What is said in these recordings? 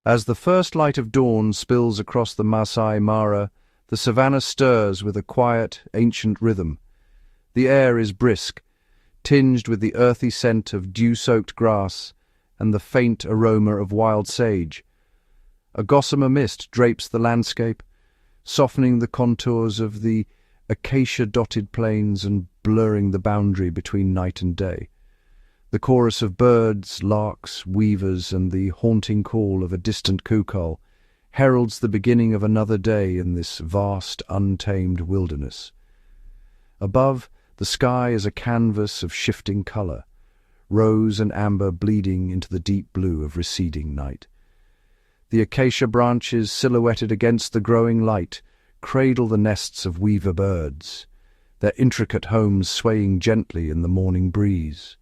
As the first light of dawn spills across the Maasai Mara, the savannah stirs with a quiet, ancient rhythm. The air is brisk, tinged with the earthy scent of dew-soaked grass and the faint aroma of wild sage. A gossamer mist drapes the landscape, softening the contours of the acacia-dotted plains and blurring the boundary between night and day. The chorus of birds, larks, weavers, and the haunting call of a distant cuckoo heralds the beginning of another day in this vast, untamed wilderness. Above, the sky is a canvas of shifting colour, rose and amber bleeding into the deep blue of receding night. The acacia branches, silhouetted against the growing light, cradle the nests of weaver birds, their intricate homes swaying gently in the morning breeze.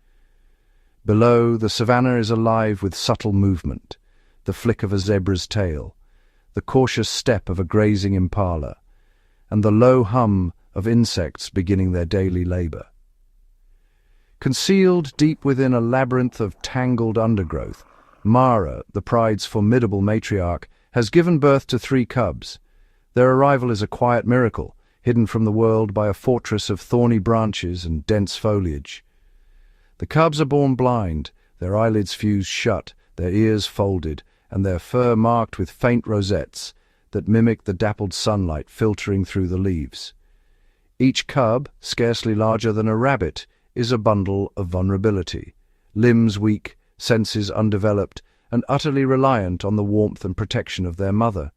Below, the savannah is alive with subtle movement, the flick of a zebra's tail, the cautious step of a grazing impala, and the low hum of insects beginning their daily labour. Concealed deep within a labyrinth of tangled undergrowth, Mara, the pride's formidable matriarch, has given birth to 3 cubs. Their arrival is a quiet miracle, hidden from the world by a fortress of thorny branches and dense foliage. The cubs are born blind, their eyelids fused shut, their ears folded, and their fur marked with faint rosettes that mimic the dappled sunlight filtering through the leaves. Each cub, scarcely larger than a rabbit, is a bundle of vulnerability, limbs weak, senses undeveloped, and utterly reliant on the warmth and protection of their mother.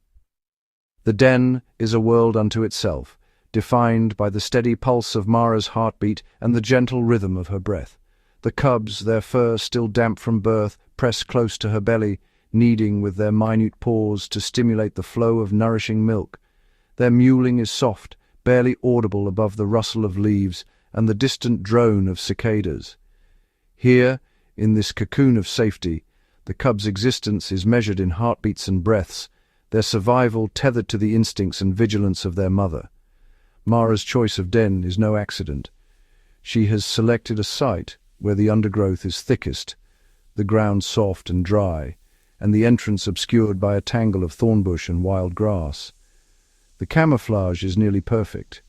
The den is a world unto itself, defined by the steady pulse of Mara's heartbeat and the gentle rhythm of her breath. The cubs, their fur still damp from birth, press close to her belly, kneading with their minute paws to stimulate the flow of nourishing milk. Their mewling is soft, barely audible above the rustle of leaves and the distant drone of cicadas. Here, in this cocoon of safety, the cubs' existence is measured in heartbeats and breaths, their survival tethered to the instincts and vigilance of their mother. Mara's choice of den is no accident. She has selected a site where the undergrowth is thickest, the ground soft and dry, and the entrance obscured by a tangle of thornbush and wild grass. The camouflage is nearly perfect.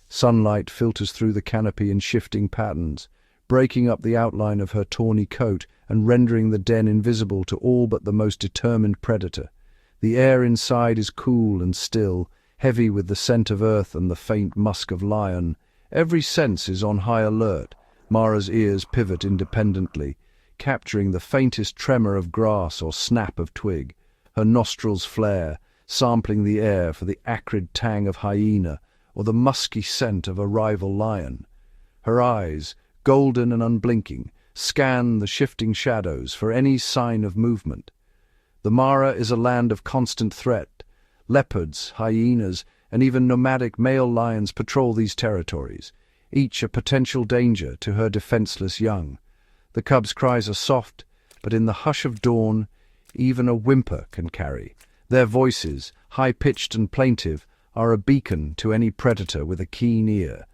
Sunlight filters through the canopy in shifting patterns, breaking up the outline of her tawny coat and rendering the den invisible to all but the most determined predator. The air inside is cool and still, heavy with the scent of earth and the faint musk of lion. Every sense is on high alert. Mara's ears pivot independently, capturing the faintest tremor of grass or snap of twig. Her nostrils flare, sampling the air for the acrid tang of hyena or the musky scent of a rival lion. Her eyes, golden and unblinking, scan the shifting shadows for any sign of movement. The Mara is a land of constant threat. Leopards, hyenas, and even nomadic male lions patrol these territories, each a potential danger to her defenseless young. The cubs' cries are soft, but in the hush of dawn, even a whimper can carry. Their voices, high-pitched and plaintive, are a beacon to any predator with a keen ear.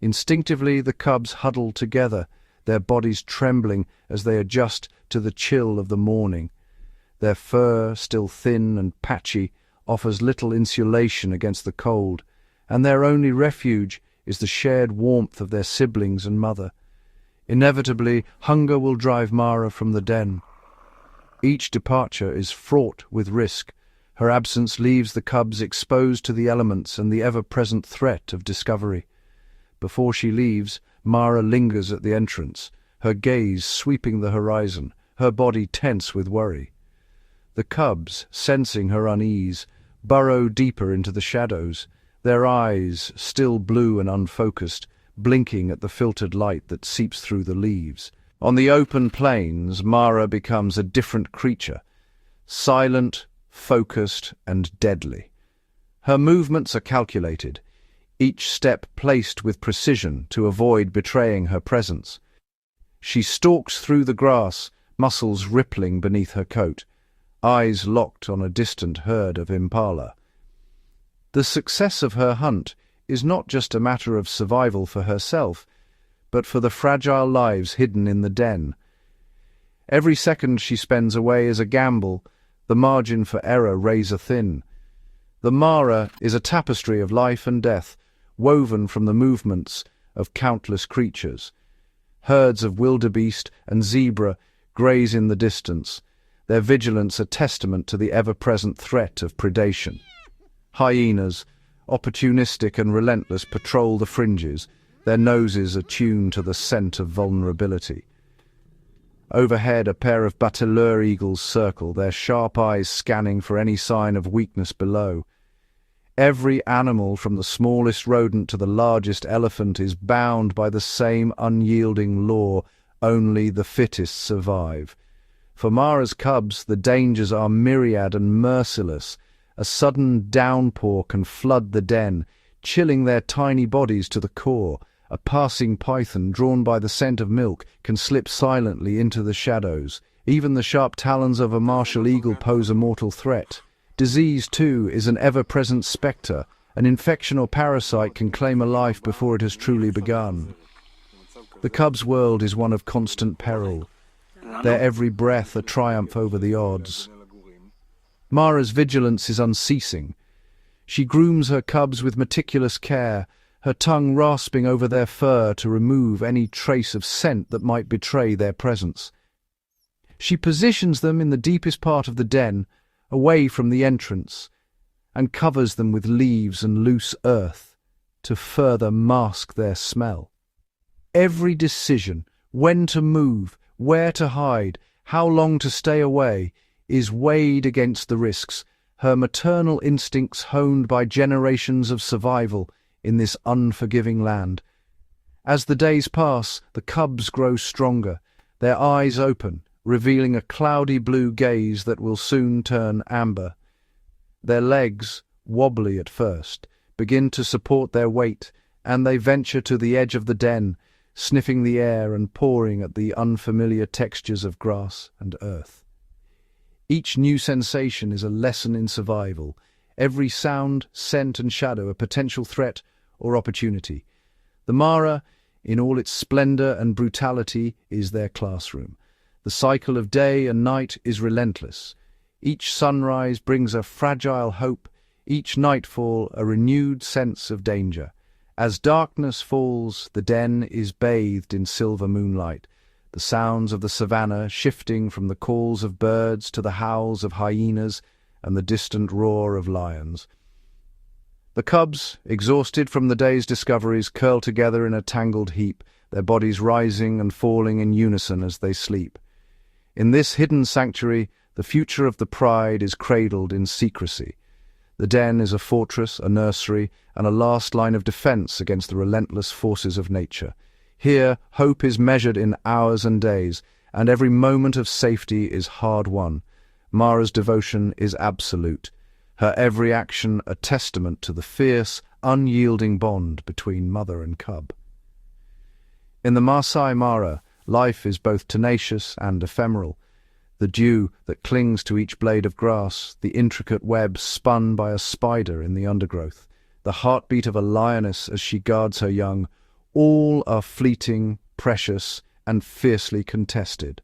Instinctively, the cubs huddle together, their bodies trembling as they adjust to the chill of the morning. Their fur, still thin and patchy, offers little insulation against the cold, and their only refuge is the shared warmth of their siblings and mother. Inevitably, hunger will drive Mara from the den. Each departure is fraught with risk. Her absence leaves the cubs exposed to the elements and the ever-present threat of discovery. Before she leaves, Mara lingers at the entrance, her gaze sweeping the horizon, her body tense with worry. The cubs, sensing her unease, burrow deeper into the shadows, their eyes, still blue and unfocused, blinking at the filtered light that seeps through the leaves. On the open plains, Mara becomes a different creature, silent, focused, and deadly. Her movements are calculated, each step placed with precision to avoid betraying her presence. She stalks through the grass, muscles rippling beneath her coat, eyes locked on a distant herd of impala. The success of her hunt is not just a matter of survival for herself, but for the fragile lives hidden in the den. Every second she spends away is a gamble, the margin for error razor-thin. The Mara is a tapestry of life and death, woven from the movements of countless creatures. Herds of wildebeest and zebra graze in the distance, their vigilance a testament to the ever-present threat of predation. Hyenas, opportunistic and relentless, patrol the fringes, their noses attuned to the scent of vulnerability. Overhead, a pair of bateleur eagles circle, their sharp eyes scanning for any sign of weakness below. Every animal, from the smallest rodent to the largest elephant, is bound by the same unyielding law: only the fittest survive. For Mara's cubs, the dangers are myriad and merciless. A sudden downpour can flood the den, chilling their tiny bodies to the core. A passing python, drawn by the scent of milk, can slip silently into the shadows. Even the sharp talons of a martial eagle pose a mortal threat. Disease, too, is an ever-present spectre. An infection or parasite can claim a life before it has truly begun. The cubs' world is one of constant peril, their every breath a triumph over the odds. Mara's vigilance is unceasing. She grooms her cubs with meticulous care, her tongue rasping over their fur to remove any trace of scent that might betray their presence. She positions them in the deepest part of the den, away from the entrance, and covers them with leaves and loose earth to further mask their smell. Every decision, when to move, where to hide, how long to stay away, is weighed against the risks, her maternal instincts honed by generations of survival in this unforgiving land. As the days pass, the cubs grow stronger, their eyes open, revealing a cloudy blue gaze that will soon turn amber. Their legs, wobbly at first, begin to support their weight, and they venture to the edge of the den, sniffing the air and pawing at the unfamiliar textures of grass and earth. Each new sensation is a lesson in survival, every sound, scent and shadow a potential threat or opportunity. The Mara, in all its splendor and brutality, is their classroom. The cycle of day and night is relentless. Each sunrise brings a fragile hope, each nightfall a renewed sense of danger. As darkness falls, the den is bathed in silver moonlight, the sounds of the savannah shifting from the calls of birds to the howls of hyenas and the distant roar of lions. The cubs, exhausted from the day's discoveries, curl together in a tangled heap, their bodies rising and falling in unison as they sleep. In this hidden sanctuary, the future of the pride is cradled in secrecy. The den is a fortress, a nursery, and a last line of defense against the relentless forces of nature. Here, hope is measured in hours and days, and every moment of safety is hard-won. Mara's devotion is absolute, her every action a testament to the fierce, unyielding bond between mother and cub. In the Maasai Mara, life is both tenacious and ephemeral. The dew that clings to each blade of grass, the intricate web spun by a spider in the undergrowth, the heartbeat of a lioness as she guards her young, all are fleeting, precious, and fiercely contested.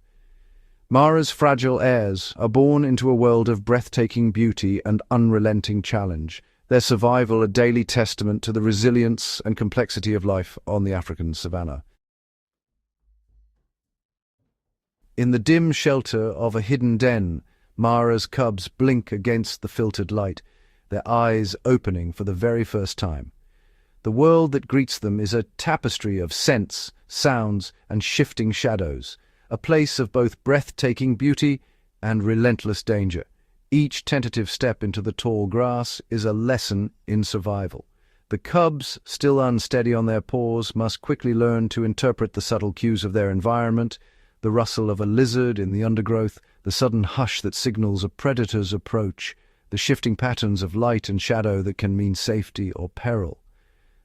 Mara's fragile heirs are born into a world of breathtaking beauty and unrelenting challenge, their survival a daily testament to the resilience and complexity of life on the African savanna. In the dim shelter of a hidden den, Mara's cubs blink against the filtered light, their eyes opening for the very first time. The world that greets them is a tapestry of scents, sounds, and shifting shadows, a place of both breathtaking beauty and relentless danger. Each tentative step into the tall grass is a lesson in survival. The cubs, still unsteady on their paws, must quickly learn to interpret the subtle cues of their environment, the rustle of a lizard in the undergrowth, the sudden hush that signals a predator's approach, the shifting patterns of light and shadow that can mean safety or peril.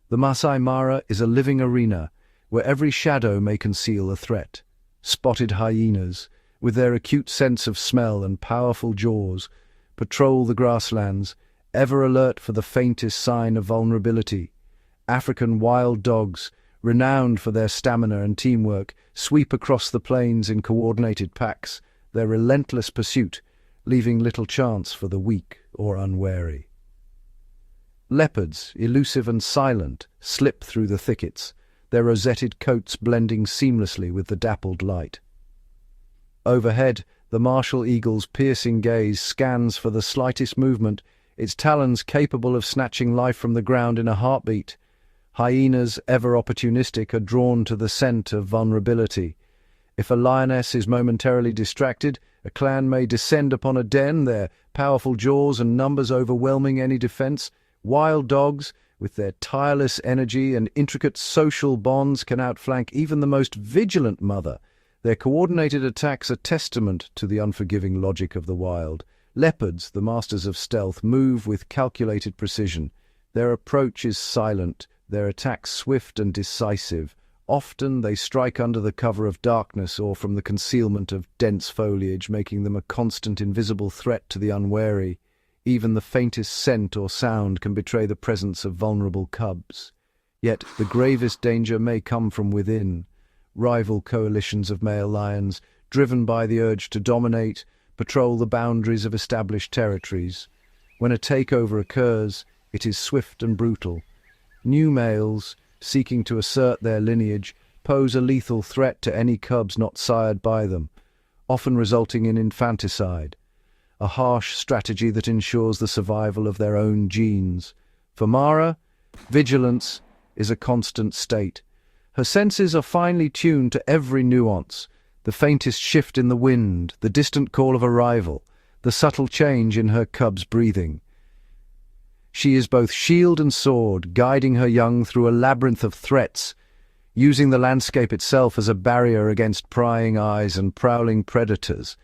The Maasai Mara is a living arena where every shadow may conceal a threat. Spotted hyenas, with their acute sense of smell and powerful jaws, patrol the grasslands, ever alert for the faintest sign of vulnerability. African wild dogs, renowned for their stamina and teamwork, sweep across the plains in coordinated packs, their relentless pursuit leaving little chance for the weak or unwary. Leopards, elusive and silent, slip through the thickets, their rosetted coats blending seamlessly with the dappled light. Overhead, the martial eagle's piercing gaze scans for the slightest movement, its talons capable of snatching life from the ground in a heartbeat. Hyenas, ever opportunistic, are drawn to the scent of vulnerability. If a lioness is momentarily distracted, a clan may descend upon a den, their powerful jaws and numbers overwhelming any defense. Wild dogs, with their tireless energy and intricate social bonds, can outflank even the most vigilant mother. Their coordinated attacks are testament to the unforgiving logic of the wild. Leopards, the masters of stealth, move with calculated precision. Their approach is silent, their attacks swift and decisive. Often they strike under the cover of darkness or from the concealment of dense foliage, making them a constant invisible threat to the unwary. Even the faintest scent or sound can betray the presence of vulnerable cubs. Yet the gravest danger may come from within. Rival coalitions of male lions, driven by the urge to dominate, patrol the boundaries of established territories. When a takeover occurs, it is swift and brutal. New males, seeking to assert their lineage, pose a lethal threat to any cubs not sired by them, often resulting in infanticide, a harsh strategy that ensures the survival of their own genes. For Mara, vigilance is a constant state. Her senses are finely tuned to every nuance, the faintest shift in the wind, the distant call of a rival, the subtle change in her cub's breathing. She is both shield and sword, guiding her young through a labyrinth of threats, using the landscape itself as a barrier against prying eyes and prowling predators.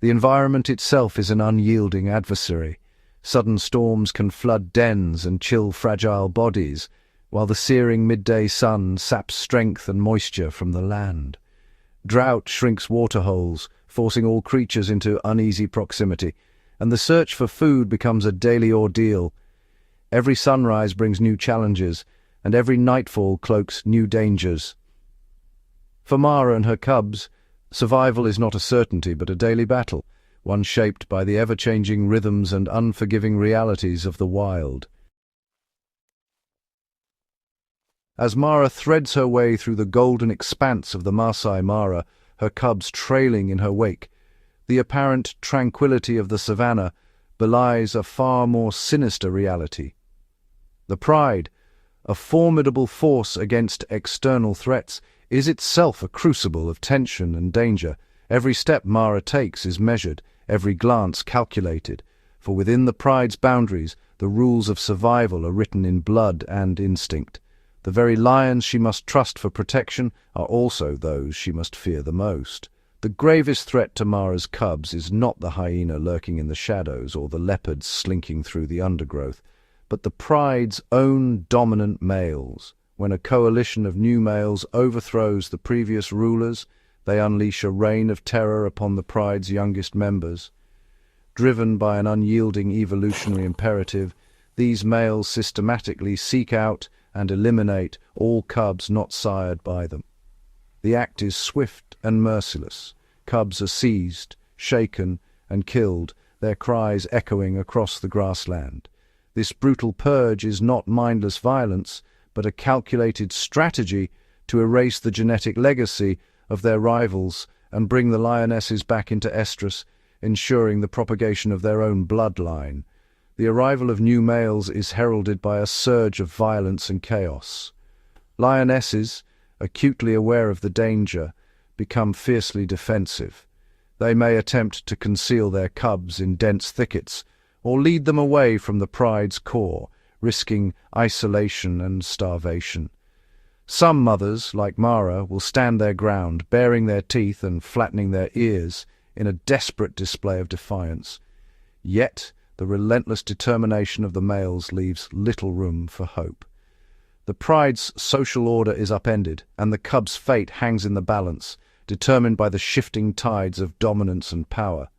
The environment itself is an unyielding adversary. Sudden storms can flood dens and chill fragile bodies, while the searing midday sun saps strength and moisture from the land. Drought shrinks waterholes, forcing all creatures into uneasy proximity, and the search for food becomes a daily ordeal. Every sunrise brings new challenges, and every nightfall cloaks new dangers. For Mara and her cubs, survival is not a certainty but a daily battle, one shaped by the ever-changing rhythms and unforgiving realities of the wild. As Mara threads her way through the golden expanse of the Maasai Mara, her cubs trailing in her wake, the apparent tranquility of the savannah belies a far more sinister reality. The pride, a formidable force against external threats, is itself a crucible of tension and danger. Every step Mara takes is measured, every glance calculated, for within the pride's boundaries the rules of survival are written in blood and instinct. The very lions she must trust for protection are also those she must fear the most. The gravest threat to Mara's cubs is not the hyena lurking in the shadows or the leopard slinking through the undergrowth, but the pride's own dominant males. When a coalition of new males overthrows the previous rulers, they unleash a reign of terror upon the pride's youngest members. Driven by an unyielding evolutionary imperative, these males systematically seek out and eliminate all cubs not sired by them. The act is swift and merciless. Cubs are seized, shaken, and killed, their cries echoing across the grassland. This brutal purge is not mindless violence, but a calculated strategy to erase the genetic legacy of their rivals and bring the lionesses back into estrus, ensuring the propagation of their own bloodline. The arrival of new males is heralded by a surge of violence and chaos. Lionesses, acutely aware of the danger, become fiercely defensive. They may attempt to conceal their cubs in dense thickets, or lead them away from the pride's core, risking isolation and starvation. Some mothers, like Mara, will stand their ground, baring their teeth and flattening their ears in a desperate display of defiance. Yet, the relentless determination of the males leaves little room for hope. The pride's social order is upended, and the cub's fate hangs in the balance, determined by the shifting tides of dominance and power.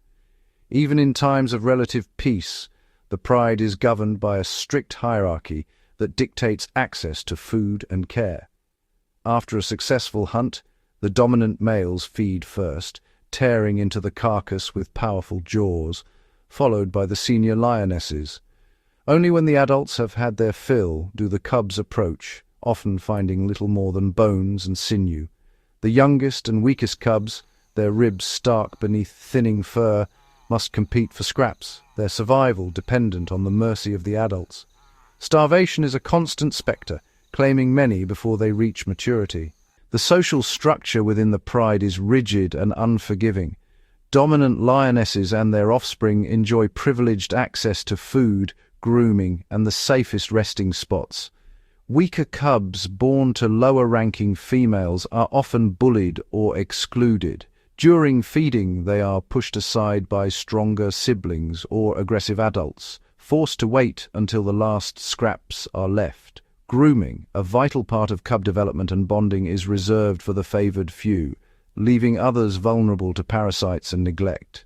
Even in times of relative peace, the pride is governed by a strict hierarchy that dictates access to food and care. After a successful hunt, the dominant males feed first, tearing into the carcass with powerful jaws, followed by the senior lionesses. Only when the adults have had their fill do the cubs approach, often finding little more than bones and sinew. The youngest and weakest cubs, their ribs stark beneath thinning fur, must compete for scraps, their survival dependent on the mercy of the adults. Starvation is a constant spectre, claiming many before they reach maturity. The social structure within the pride is rigid and unforgiving. Dominant lionesses and their offspring enjoy privileged access to food, grooming, and the safest resting spots. Weaker cubs born to lower-ranking females are often bullied or excluded. During feeding, they are pushed aside by stronger siblings or aggressive adults, forced to wait until the last scraps are left. Grooming, a vital part of cub development and bonding, is reserved for the favored few, leaving others vulnerable to parasites and neglect.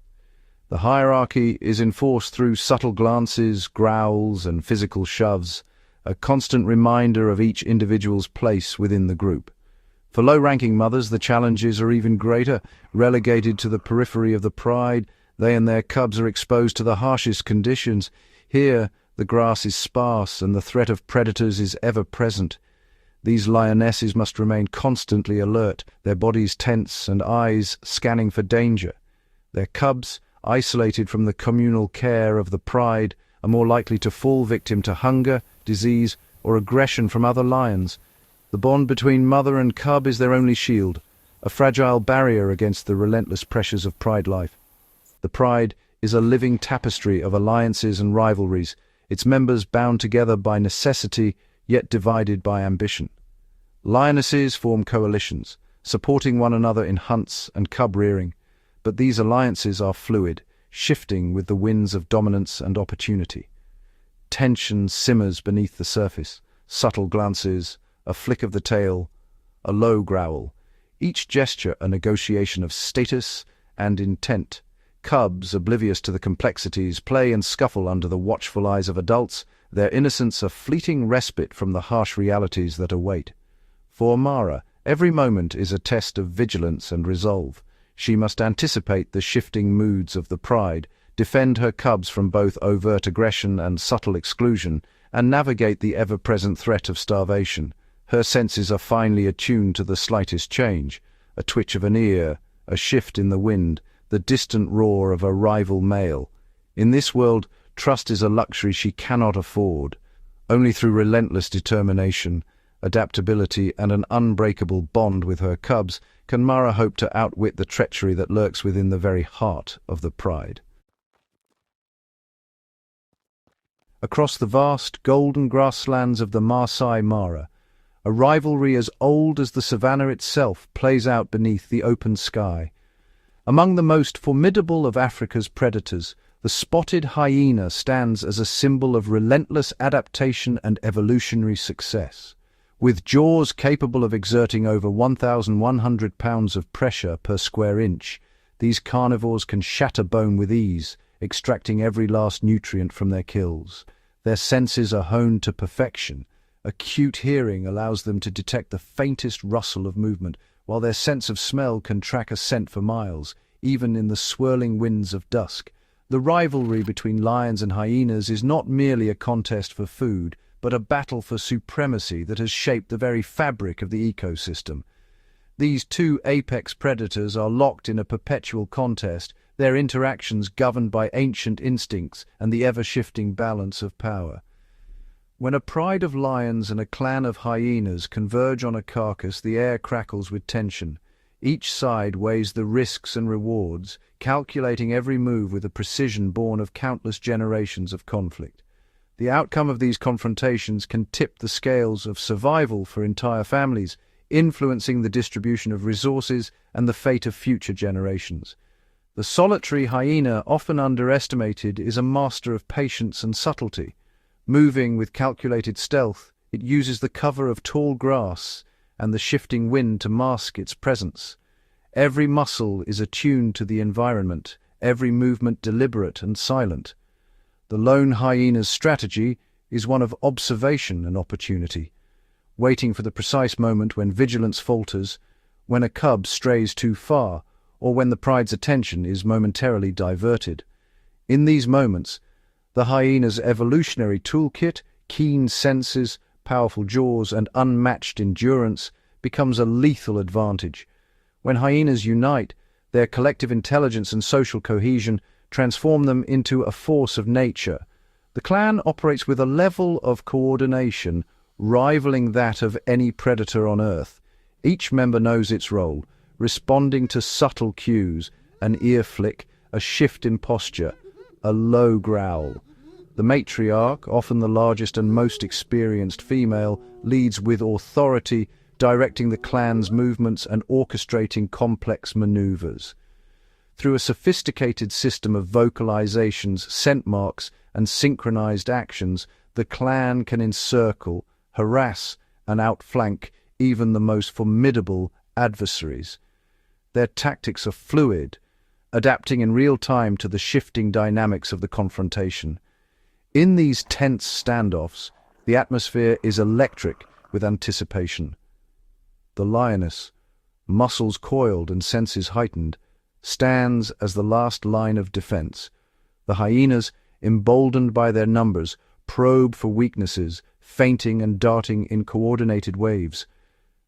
The hierarchy is enforced through subtle glances, growls, and physical shoves, a constant reminder of each individual's place within the group. For low-ranking mothers, the challenges are even greater. Relegated to the periphery of the pride, they and their cubs are exposed to the harshest conditions. Here, the grass is sparse and the threat of predators is ever present. These lionesses must remain constantly alert, their bodies tense and eyes scanning for danger. Their cubs, isolated from the communal care of the pride, are more likely to fall victim to hunger, disease, or aggression from other lions. The bond between mother and cub is their only shield, a fragile barrier against the relentless pressures of pride life. The pride is a living tapestry of alliances and rivalries, its members bound together by necessity, yet divided by ambition. Lionesses form coalitions, supporting one another in hunts and cub rearing, but these alliances are fluid, shifting with the winds of dominance and opportunity. Tension simmers beneath the surface, subtle glances, a flick of the tail, a low growl, each gesture a negotiation of status and intent. Cubs, oblivious to the complexities, play and scuffle under the watchful eyes of adults, their innocence a fleeting respite from the harsh realities that await. For Mara, every moment is a test of vigilance and resolve. She must anticipate the shifting moods of the pride, defend her cubs from both overt aggression and subtle exclusion, and navigate the ever-present threat of starvation. Her senses are finely attuned to the slightest change, a twitch of an ear, a shift in the wind, the distant roar of a rival male. In this world, trust is a luxury she cannot afford. Only through relentless determination, adaptability, and an unbreakable bond with her cubs can Mara hope to outwit the treachery that lurks within the very heart of the pride. Across the vast, golden grasslands of the Maasai Mara, a rivalry as old as the savannah itself plays out beneath the open sky. Among the most formidable of Africa's predators, the spotted hyena stands as a symbol of relentless adaptation and evolutionary success. With jaws capable of exerting over 1,100 pounds of pressure per square inch, these carnivores can shatter bone with ease, extracting every last nutrient from their kills. Their senses are honed to perfection. Acute hearing allows them to detect the faintest rustle of movement, while their sense of smell can track a scent for miles, even in the swirling winds of dusk. The rivalry between lions and hyenas is not merely a contest for food, but a battle for supremacy that has shaped the very fabric of the ecosystem. These two apex predators are locked in a perpetual contest, their interactions governed by ancient instincts and the ever-shifting balance of power. When a pride of lions and a clan of hyenas converge on a carcass, the air crackles with tension. Each side weighs the risks and rewards, calculating every move with a precision born of countless generations of conflict. The outcome of these confrontations can tip the scales of survival for entire families, influencing the distribution of resources and the fate of future generations. The solitary hyena, often underestimated, is a master of patience and subtlety. Moving with calculated stealth, it uses the cover of tall grass and the shifting wind to mask its presence. Every muscle is attuned to the environment, every movement deliberate and silent. The lone hyena's strategy is one of observation and opportunity, waiting for the precise moment when vigilance falters, when a cub strays too far, or when the pride's attention is momentarily diverted. In these moments, the hyena's evolutionary toolkit, keen senses, powerful jaws, and unmatched endurance becomes a lethal advantage. When hyenas unite, their collective intelligence and social cohesion transform them into a force of nature. The clan operates with a level of coordination rivaling that of any predator on Earth. Each member knows its role, responding to subtle cues, an ear flick, a shift in posture, a low growl. The matriarch, often the largest and most experienced female, leads with authority, directing the clan's movements and orchestrating complex maneuvers. Through a sophisticated system of vocalizations, scent marks, and synchronized actions, the clan can encircle, harass, and outflank even the most formidable adversaries. Their tactics are fluid, adapting in real time to the shifting dynamics of the confrontation. In these tense standoffs, the atmosphere is electric with anticipation. The lioness, muscles coiled and senses heightened, stands as the last line of defense. The hyenas, emboldened by their numbers, probe for weaknesses, feinting and darting in coordinated waves.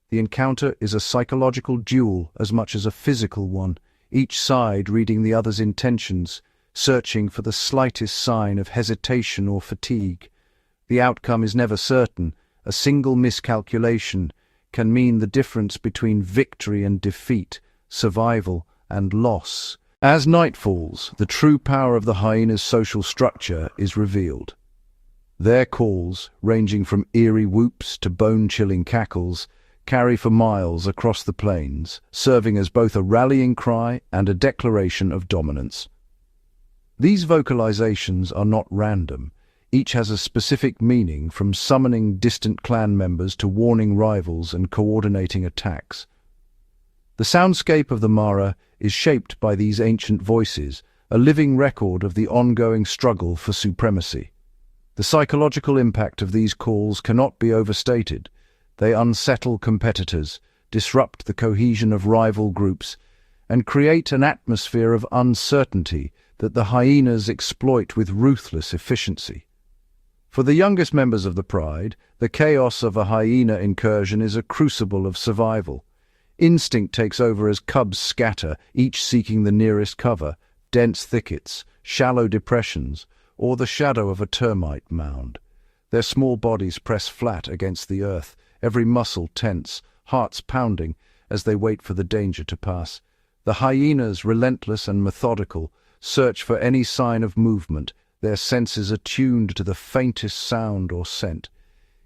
The encounter is a psychological duel as much as a physical one, each side reading the other's intentions, searching for the slightest sign of hesitation or fatigue. The outcome is never certain. A single miscalculation can mean the difference between victory and defeat, survival and loss. As night falls, the true power of the hyena's social structure is revealed. Their calls, ranging from eerie whoops to bone-chilling cackles, carry for miles across the plains, serving as both a rallying cry and a declaration of dominance. These vocalizations are not random. Each has a specific meaning, from summoning distant clan members to warning rivals and coordinating attacks. The soundscape of the Mara is shaped by these ancient voices, a living record of the ongoing struggle for supremacy. The psychological impact of these calls cannot be overstated. They unsettle competitors, disrupt the cohesion of rival groups, and create an atmosphere of uncertainty that the hyenas exploit with ruthless efficiency. For the youngest members of the pride, the chaos of a hyena incursion is a crucible of survival. Instinct takes over as cubs scatter, each seeking the nearest cover, dense thickets, shallow depressions, or the shadow of a termite mound. Their small bodies press flat against the earth, every muscle tense, hearts pounding as they wait for the danger to pass. The hyenas, relentless and methodical, search for any sign of movement, their senses attuned to the faintest sound or scent.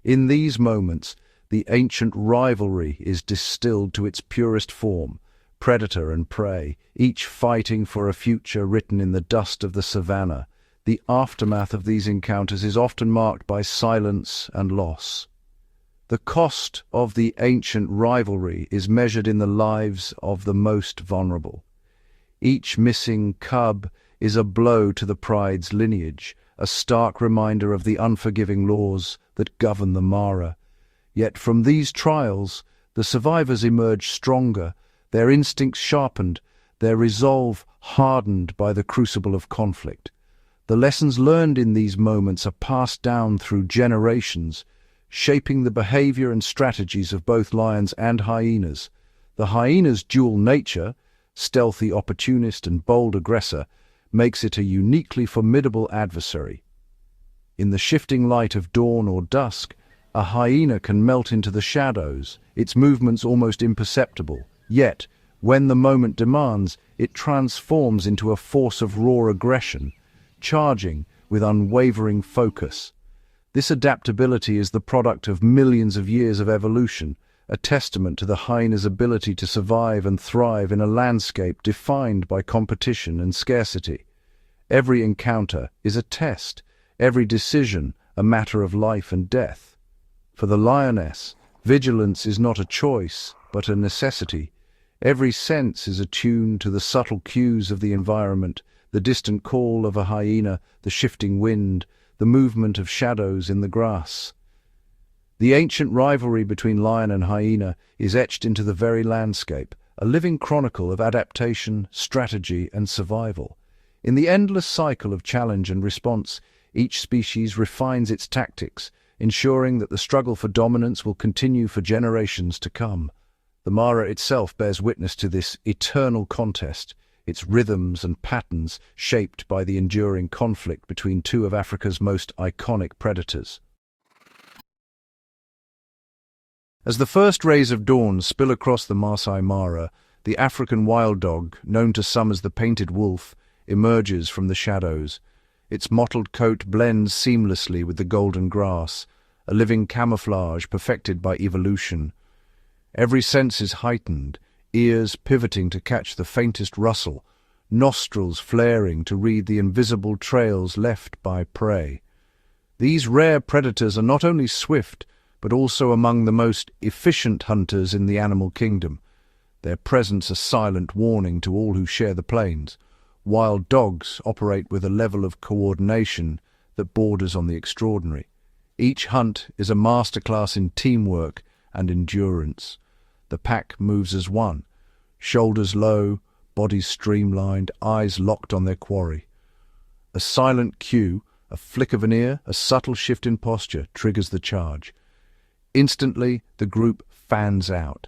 In these moments, the ancient rivalry is distilled to its purest form, predator and prey, each fighting for a future written in the dust of the savannah. The aftermath of these encounters is often marked by silence and loss. The cost of the ancient rivalry is measured in the lives of the most vulnerable. Each missing cub is a blow to the pride's lineage, a stark reminder of the unforgiving laws that govern the Mara. Yet from these trials, the survivors emerge stronger, their instincts sharpened, their resolve hardened by the crucible of conflict. The lessons learned in these moments are passed down through generations, shaping the behavior and strategies of both lions and hyenas. The hyena's dual nature, stealthy opportunist and bold aggressor, makes it a uniquely formidable adversary. In the shifting light of dawn or dusk, a hyena can melt into the shadows, its movements almost imperceptible. Yet, when the moment demands, it transforms into a force of raw aggression, charging with unwavering focus. This adaptability is the product of millions of years of evolution, a testament to the hyena's ability to survive and thrive in a landscape defined by competition and scarcity. Every encounter is a test, every decision a matter of life and death. For the lioness, vigilance is not a choice, but a necessity. Every sense is attuned to the subtle cues of the environment, the distant call of a hyena, the shifting wind, the movement of shadows in the grass. The ancient rivalry between lion and hyena is etched into the very landscape, a living chronicle of adaptation, strategy, and survival. In the endless cycle of challenge and response, each species refines its tactics, ensuring that the struggle for dominance will continue for generations to come. The Mara itself bears witness to this eternal contest, its rhythms and patterns shaped by the enduring conflict between two of Africa's most iconic predators. As the first rays of dawn spill across the Maasai Mara, the African wild dog, known to some as the painted wolf, emerges from the shadows. Its mottled coat blends seamlessly with the golden grass, a living camouflage perfected by evolution. Every sense is heightened, ears pivoting to catch the faintest rustle, nostrils flaring to read the invisible trails left by prey. These rare predators are not only swift, but also among the most efficient hunters in the animal kingdom. Their presence a silent warning to all who share the plains. Wild dogs operate with a level of coordination that borders on the extraordinary. Each hunt is a masterclass in teamwork and endurance. The pack moves as one, shoulders low, bodies streamlined, eyes locked on their quarry. A silent cue, a flick of an ear, a subtle shift in posture triggers the charge. Instantly, the group fans out,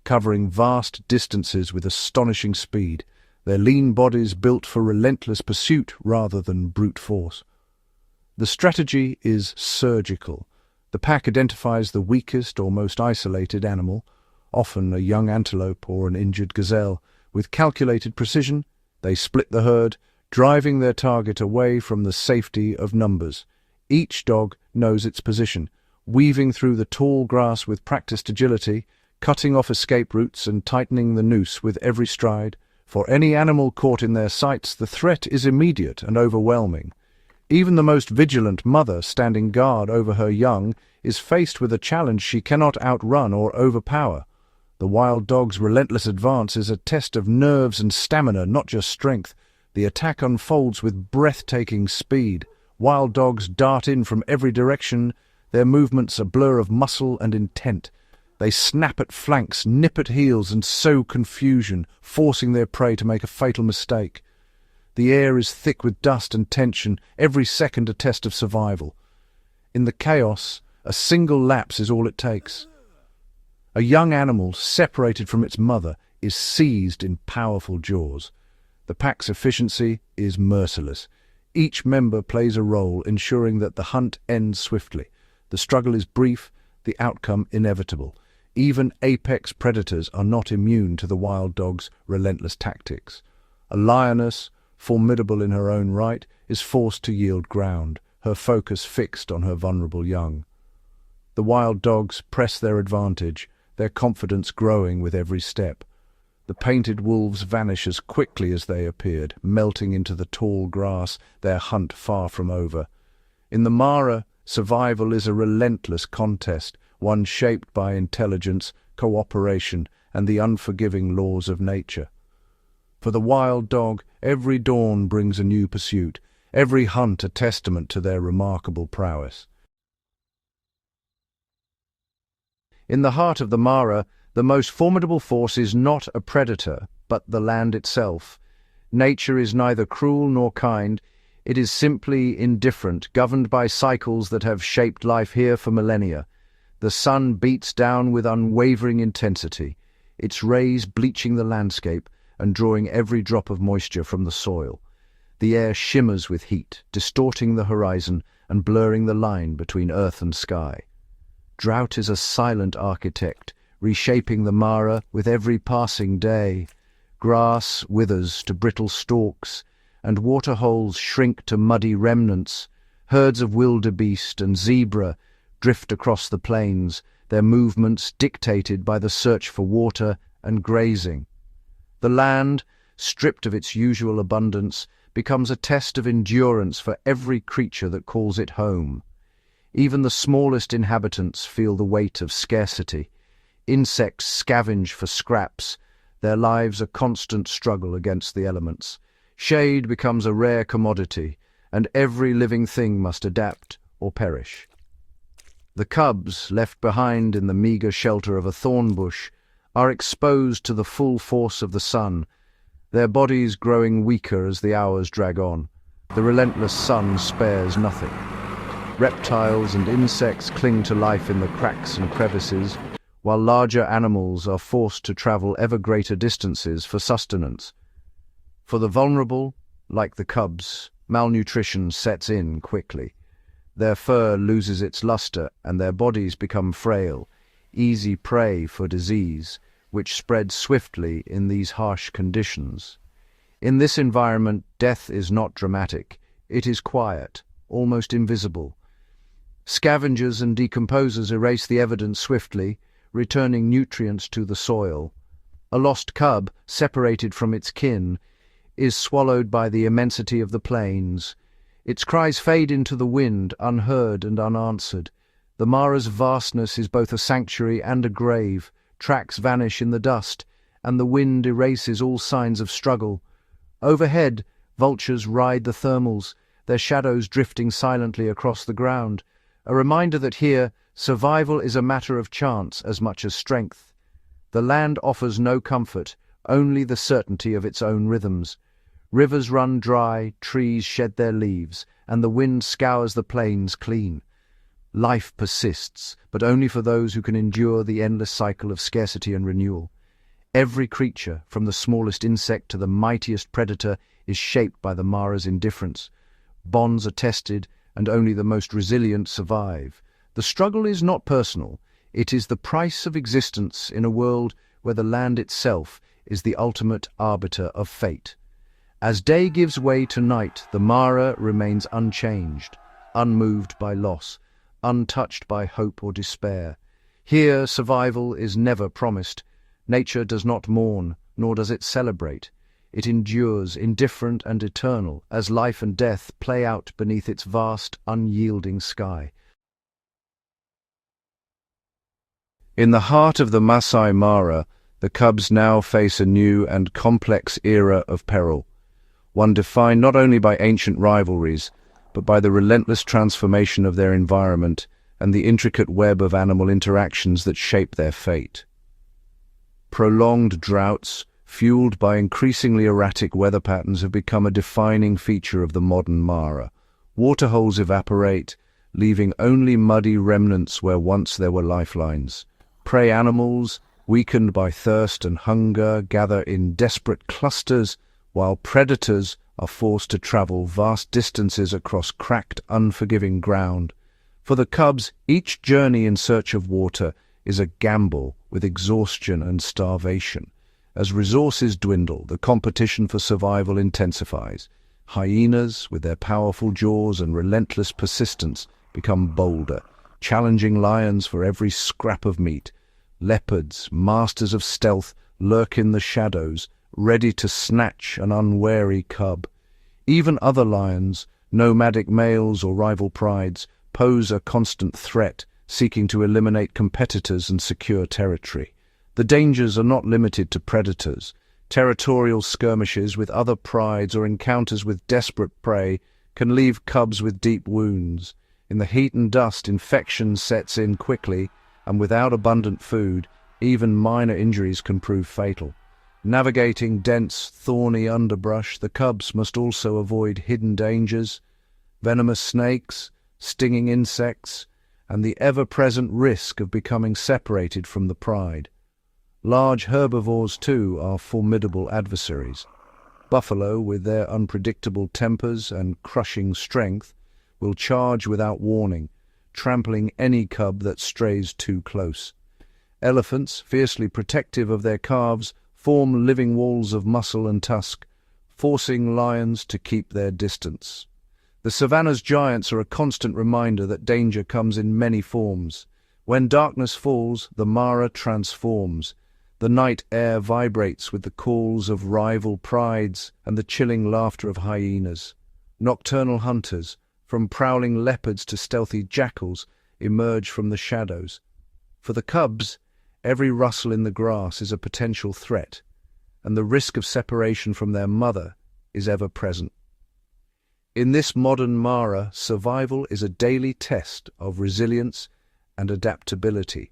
covering vast distances with astonishing speed, their lean bodies built for relentless pursuit rather than brute force. The strategy is surgical. The pack identifies the weakest or most isolated animal, often a young antelope or an injured gazelle. With calculated precision, they split the herd, driving their target away from the safety of numbers. Each dog knows its position, weaving through the tall grass with practiced agility, cutting off escape routes and tightening the noose with every stride. For any animal caught in their sights, the threat is immediate and overwhelming. Even the most vigilant mother standing guard over her young is faced with a challenge she cannot outrun or overpower. The wild dog's relentless advance is a test of nerves and stamina, not just strength. The attack unfolds with breathtaking speed. Wild dogs dart in from every direction, their movements a blur of muscle and intent. They snap at flanks, nip at heels, and sow confusion, forcing their prey to make a fatal mistake. The air is thick with dust and tension, every second a test of survival. In the chaos, a single lapse is all it takes. A young animal, separated from its mother, is seized in powerful jaws. The pack's efficiency is merciless. Each member plays a role, ensuring that the hunt ends swiftly. The struggle is brief, the outcome inevitable. Even apex predators are not immune to the wild dog's relentless tactics. A lioness, formidable in her own right, is forced to yield ground, her focus fixed on her vulnerable young. The wild dogs press their advantage, their confidence growing with every step. The painted wolves vanish as quickly as they appeared, melting into the tall grass, their hunt far from over. In the Mara, survival is a relentless contest, one shaped by intelligence, cooperation, and the unforgiving laws of nature. For the wild dog, every dawn brings a new pursuit, every hunt a testament to their remarkable prowess. In the heart of the Mara, the most formidable force is not a predator, but the land itself. Nature is neither cruel nor kind. It is simply indifferent, governed by cycles that have shaped life here for millennia. The sun beats down with unwavering intensity, its rays bleaching the landscape and drawing every drop of moisture from the soil. The air shimmers with heat, distorting the horizon and blurring the line between earth and sky. Drought is a silent architect, reshaping the Mara with every passing day. Grass withers to brittle stalks, and waterholes shrink to muddy remnants. Herds of wildebeest and zebra drift across the plains, their movements dictated by the search for water and grazing. The land, stripped of its usual abundance, becomes a test of endurance for every creature that calls it home. Even the smallest inhabitants feel the weight of scarcity. Insects scavenge for scraps, their lives a constant struggle against the elements. Shade becomes a rare commodity, and every living thing must adapt or perish. The cubs, left behind in the meagre shelter of a thorn bush, are exposed to the full force of the sun, their bodies growing weaker as the hours drag on. The relentless sun spares nothing. Reptiles and insects cling to life in the cracks and crevices, while larger animals are forced to travel ever greater distances for sustenance. For the vulnerable, like the cubs, malnutrition sets in quickly. Their fur loses its luster and their bodies become frail, easy prey for disease, which spreads swiftly in these harsh conditions. In this environment, death is not dramatic. It is quiet, almost invisible. Scavengers and decomposers erase the evidence swiftly, returning nutrients to the soil. A lost cub, separated from its kin, is swallowed by the immensity of the plains. Its cries fade into the wind, unheard and unanswered. The Mara's vastness is both a sanctuary and a grave. Tracks vanish in the dust, and the wind erases all signs of struggle. Overhead, vultures ride the thermals, their shadows drifting silently across the ground, a reminder that here, survival is a matter of chance as much as strength. The land offers no comfort, only the certainty of its own rhythms. Rivers run dry, trees shed their leaves, and the wind scours the plains clean. Life persists, but only for those who can endure the endless cycle of scarcity and renewal. Every creature, from the smallest insect to the mightiest predator, is shaped by the Mara's indifference. Bonds are tested, and only the most resilient survive. The struggle is not personal. It is the price of existence in a world where the land itself is the ultimate arbiter of fate. As day gives way to night, the Mara remains unchanged, unmoved by loss, untouched by hope or despair. Here, survival is never promised. Nature does not mourn, nor does it celebrate. It endures, indifferent and eternal, as life and death play out beneath its vast, unyielding sky. In the heart of the Maasai Mara, the cubs now face a new and complex era of peril, one defined not only by ancient rivalries, but by the relentless transformation of their environment and the intricate web of animal interactions that shape their fate. Prolonged droughts, fueled by increasingly erratic weather patterns, have become a defining feature of the modern Mara. Waterholes evaporate, leaving only muddy remnants where once there were lifelines. Prey animals, weakened by thirst and hunger, gather in desperate clusters, while predators are forced to travel vast distances across cracked, unforgiving ground. For the cubs, each journey in search of water is a gamble with exhaustion and starvation. As resources dwindle, the competition for survival intensifies. Hyenas, with their powerful jaws and relentless persistence, become bolder, challenging lions for every scrap of meat. Leopards, masters of stealth, lurk in the shadows, ready to snatch an unwary cub. Even other lions, nomadic males or rival prides, pose a constant threat, seeking to eliminate competitors and secure territory. The dangers are not limited to predators. Territorial skirmishes with other prides or encounters with desperate prey can leave cubs with deep wounds. In the heat and dust, infection sets in quickly, and without abundant food, even minor injuries can prove fatal. Navigating dense, thorny underbrush, the cubs must also avoid hidden dangers, venomous snakes, stinging insects, and the ever-present risk of becoming separated from the pride. Large herbivores, too, are formidable adversaries. Buffalo, with their unpredictable tempers and crushing strength, will charge without warning, trampling any cub that strays too close. Elephants, fiercely protective of their calves, form living walls of muscle and tusk, forcing lions to keep their distance. The savannah's giants are a constant reminder that danger comes in many forms. When darkness falls, the Mara transforms. The night air vibrates with the calls of rival prides and the chilling laughter of hyenas. Nocturnal hunters, from prowling leopards to stealthy jackals, emerge from the shadows. For the cubs, every rustle in the grass is a potential threat, and the risk of separation from their mother is ever present. In this modern Mara, survival is a daily test of resilience and adaptability.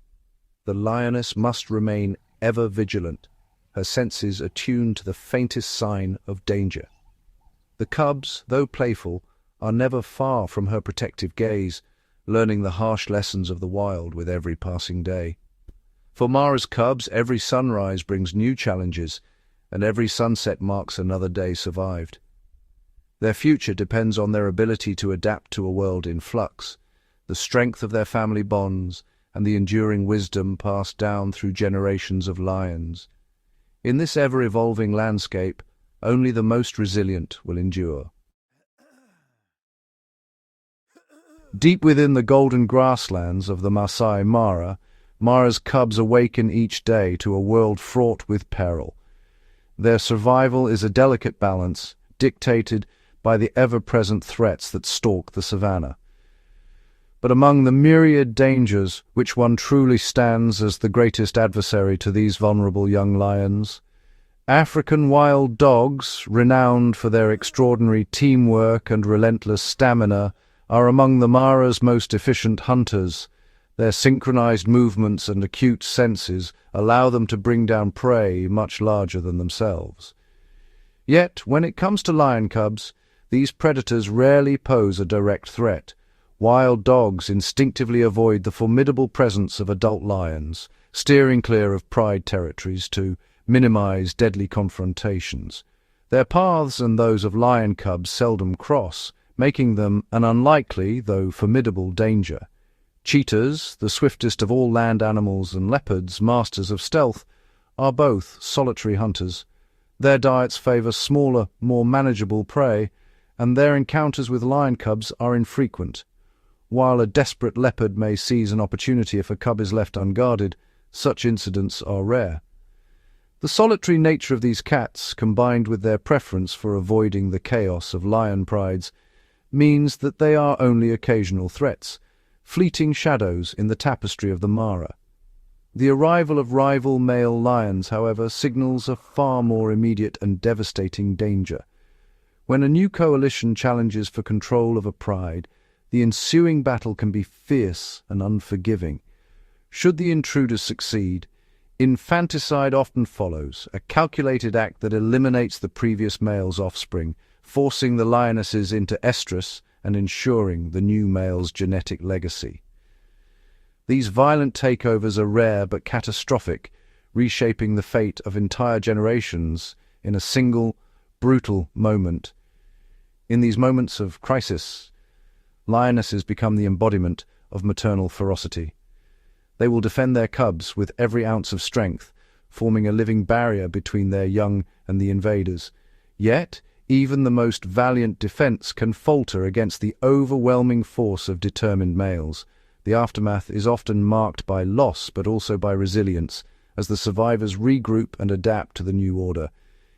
The lioness must remain ever vigilant, her senses attuned to the faintest sign of danger. The cubs, though playful, are never far from her protective gaze, learning the harsh lessons of the wild with every passing day. For Mara's cubs, every sunrise brings new challenges, and every sunset marks another day survived. Their future depends on their ability to adapt to a world in flux, the strength of their family bonds, and the enduring wisdom passed down through generations of lions. In this ever-evolving landscape, only the most resilient will endure. Deep within the golden grasslands of the Maasai Mara, Mara's cubs awaken each day to a world fraught with peril. Their survival is a delicate balance, dictated by the ever-present threats that stalk the savannah. But among the myriad dangers, which one truly stands as the greatest adversary to these vulnerable young lions? African wild dogs, renowned for their extraordinary teamwork and relentless stamina, are among the Mara's most efficient hunters. Their synchronized movements and acute senses allow them to bring down prey much larger than themselves. Yet, when it comes to lion cubs, these predators rarely pose a direct threat. Wild dogs instinctively avoid the formidable presence of adult lions, steering clear of pride territories to minimize deadly confrontations. Their paths and those of lion cubs seldom cross, making them an unlikely, though formidable, danger. Cheetahs, the swiftest of all land animals, and leopards, masters of stealth, are both solitary hunters. Their diets favor smaller, more manageable prey, and their encounters with lion cubs are infrequent. While a desperate leopard may seize an opportunity if a cub is left unguarded, such incidents are rare. The solitary nature of these cats, combined with their preference for avoiding the chaos of lion prides, means that they are only occasional threats, fleeting shadows in the tapestry of the Mara. The arrival of rival male lions, however, signals a far more immediate and devastating danger. When a new coalition challenges for control of a pride, the ensuing battle can be fierce and unforgiving. Should the intruders succeed, infanticide often follows, a calculated act that eliminates the previous male's offspring, forcing the lionesses into estrus and ensuring the new male's genetic legacy. These violent takeovers are rare but catastrophic, reshaping the fate of entire generations in a single, brutal moment. In these moments of crisis, lionesses become the embodiment of maternal ferocity. They will defend their cubs with every ounce of strength, forming a living barrier between their young and the invaders. Yet, even the most valiant defense can falter against the overwhelming force of determined males. The aftermath is often marked by loss but also by resilience, as the survivors regroup and adapt to the new order.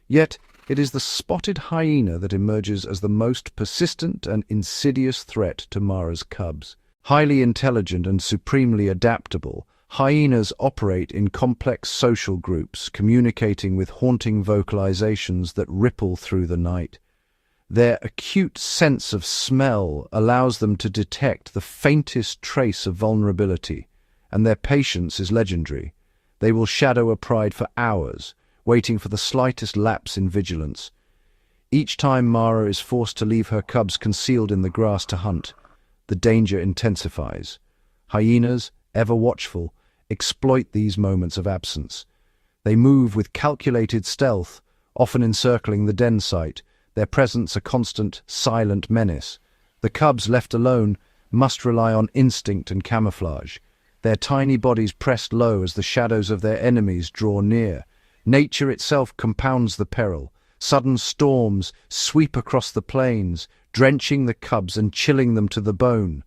Yet, it is the spotted hyena that emerges as the most persistent and insidious threat to Mara's cubs. Highly intelligent and supremely adaptable, hyenas operate in complex social groups, communicating with haunting vocalizations that ripple through the night. Their acute sense of smell allows them to detect the faintest trace of vulnerability, and their patience is legendary. They will shadow a pride for hours, waiting for the slightest lapse in vigilance. Each time Mara is forced to leave her cubs concealed in the grass to hunt, the danger intensifies. Hyenas, ever watchful, exploit these moments of absence. They move with calculated stealth, often encircling the den site, their presence a constant, silent menace. The cubs, left alone, must rely on instinct and camouflage, their tiny bodies pressed low as the shadows of their enemies draw near. Nature itself compounds the peril. Sudden storms sweep across the plains, drenching the cubs and chilling them to the bone.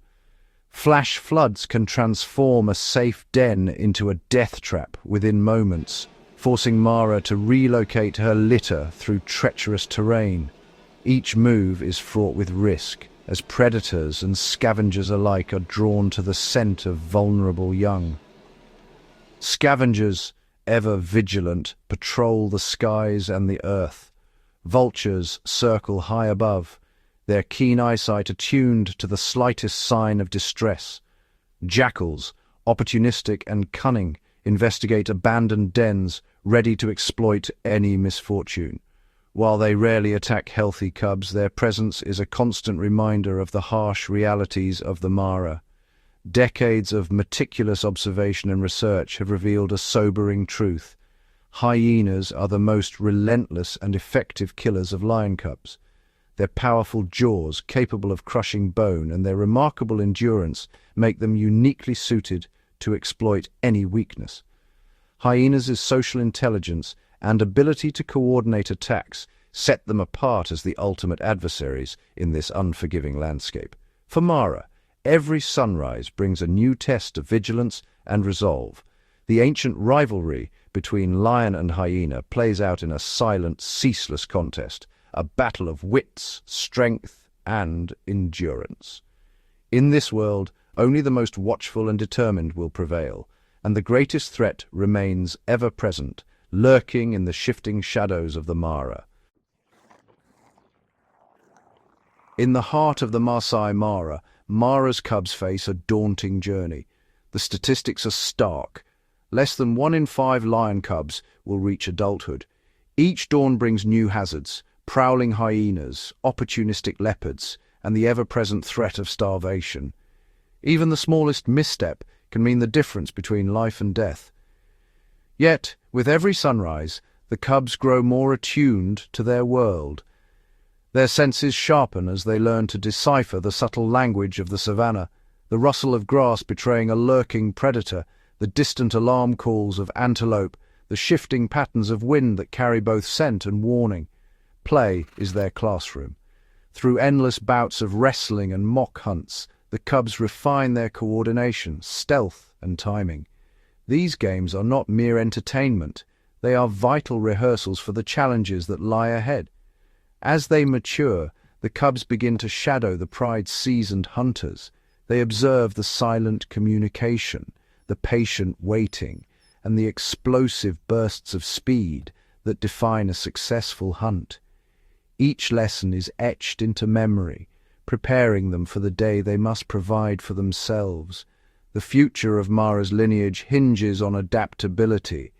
Flash floods can transform a safe den into a death trap within moments, forcing Mara to relocate her litter through treacherous terrain. Each move is fraught with risk, as predators and scavengers alike are drawn to the scent of vulnerable young. Scavengers, ever vigilant, patrol the skies and the earth. Vultures circle high above, their keen eyesight attuned to the slightest sign of distress. Jackals, opportunistic and cunning, investigate abandoned dens, ready to exploit any misfortune. While they rarely attack healthy cubs, their presence is a constant reminder of the harsh realities of the Mara. Decades of meticulous observation and research have revealed a sobering truth. Hyenas are the most relentless and effective killers of lion cubs. Their powerful jaws, capable of crushing bone, and their remarkable endurance make them uniquely suited to exploit any weakness. Hyenas' social intelligence and ability to coordinate attacks set them apart as the ultimate adversaries in this unforgiving landscape. For Mara, every sunrise brings a new test of vigilance and resolve. The ancient rivalry between lion and hyena plays out in a silent, ceaseless contest, a battle of wits, strength, and endurance. In this world, only the most watchful and determined will prevail, and the greatest threat remains ever present, lurking in the shifting shadows of the Mara. In the heart of the Maasai Mara, Mara's cubs face a daunting journey. The statistics are stark. Less than 1 in 5 lion cubs will reach adulthood. Each dawn brings new hazards: prowling hyenas, opportunistic leopards, and the ever-present threat of starvation. Even the smallest misstep can mean the difference between life and death. Yet, with every sunrise, the cubs grow more attuned to their world. Their senses sharpen as they learn to decipher the subtle language of the savannah, the rustle of grass betraying a lurking predator, the distant alarm calls of antelope, the shifting patterns of wind that carry both scent and warning. Play is their classroom. Through endless bouts of wrestling and mock hunts, the cubs refine their coordination, stealth, and timing. These games are not mere entertainment. They are vital rehearsals for the challenges that lie ahead. As they mature, the cubs begin to shadow the pride's seasoned hunters. They observe the silent communication, the patient waiting, and the explosive bursts of speed that define a successful hunt. Each lesson is etched into memory, preparing them for the day they must provide for themselves. The future of Mara's lineage hinges on adaptability.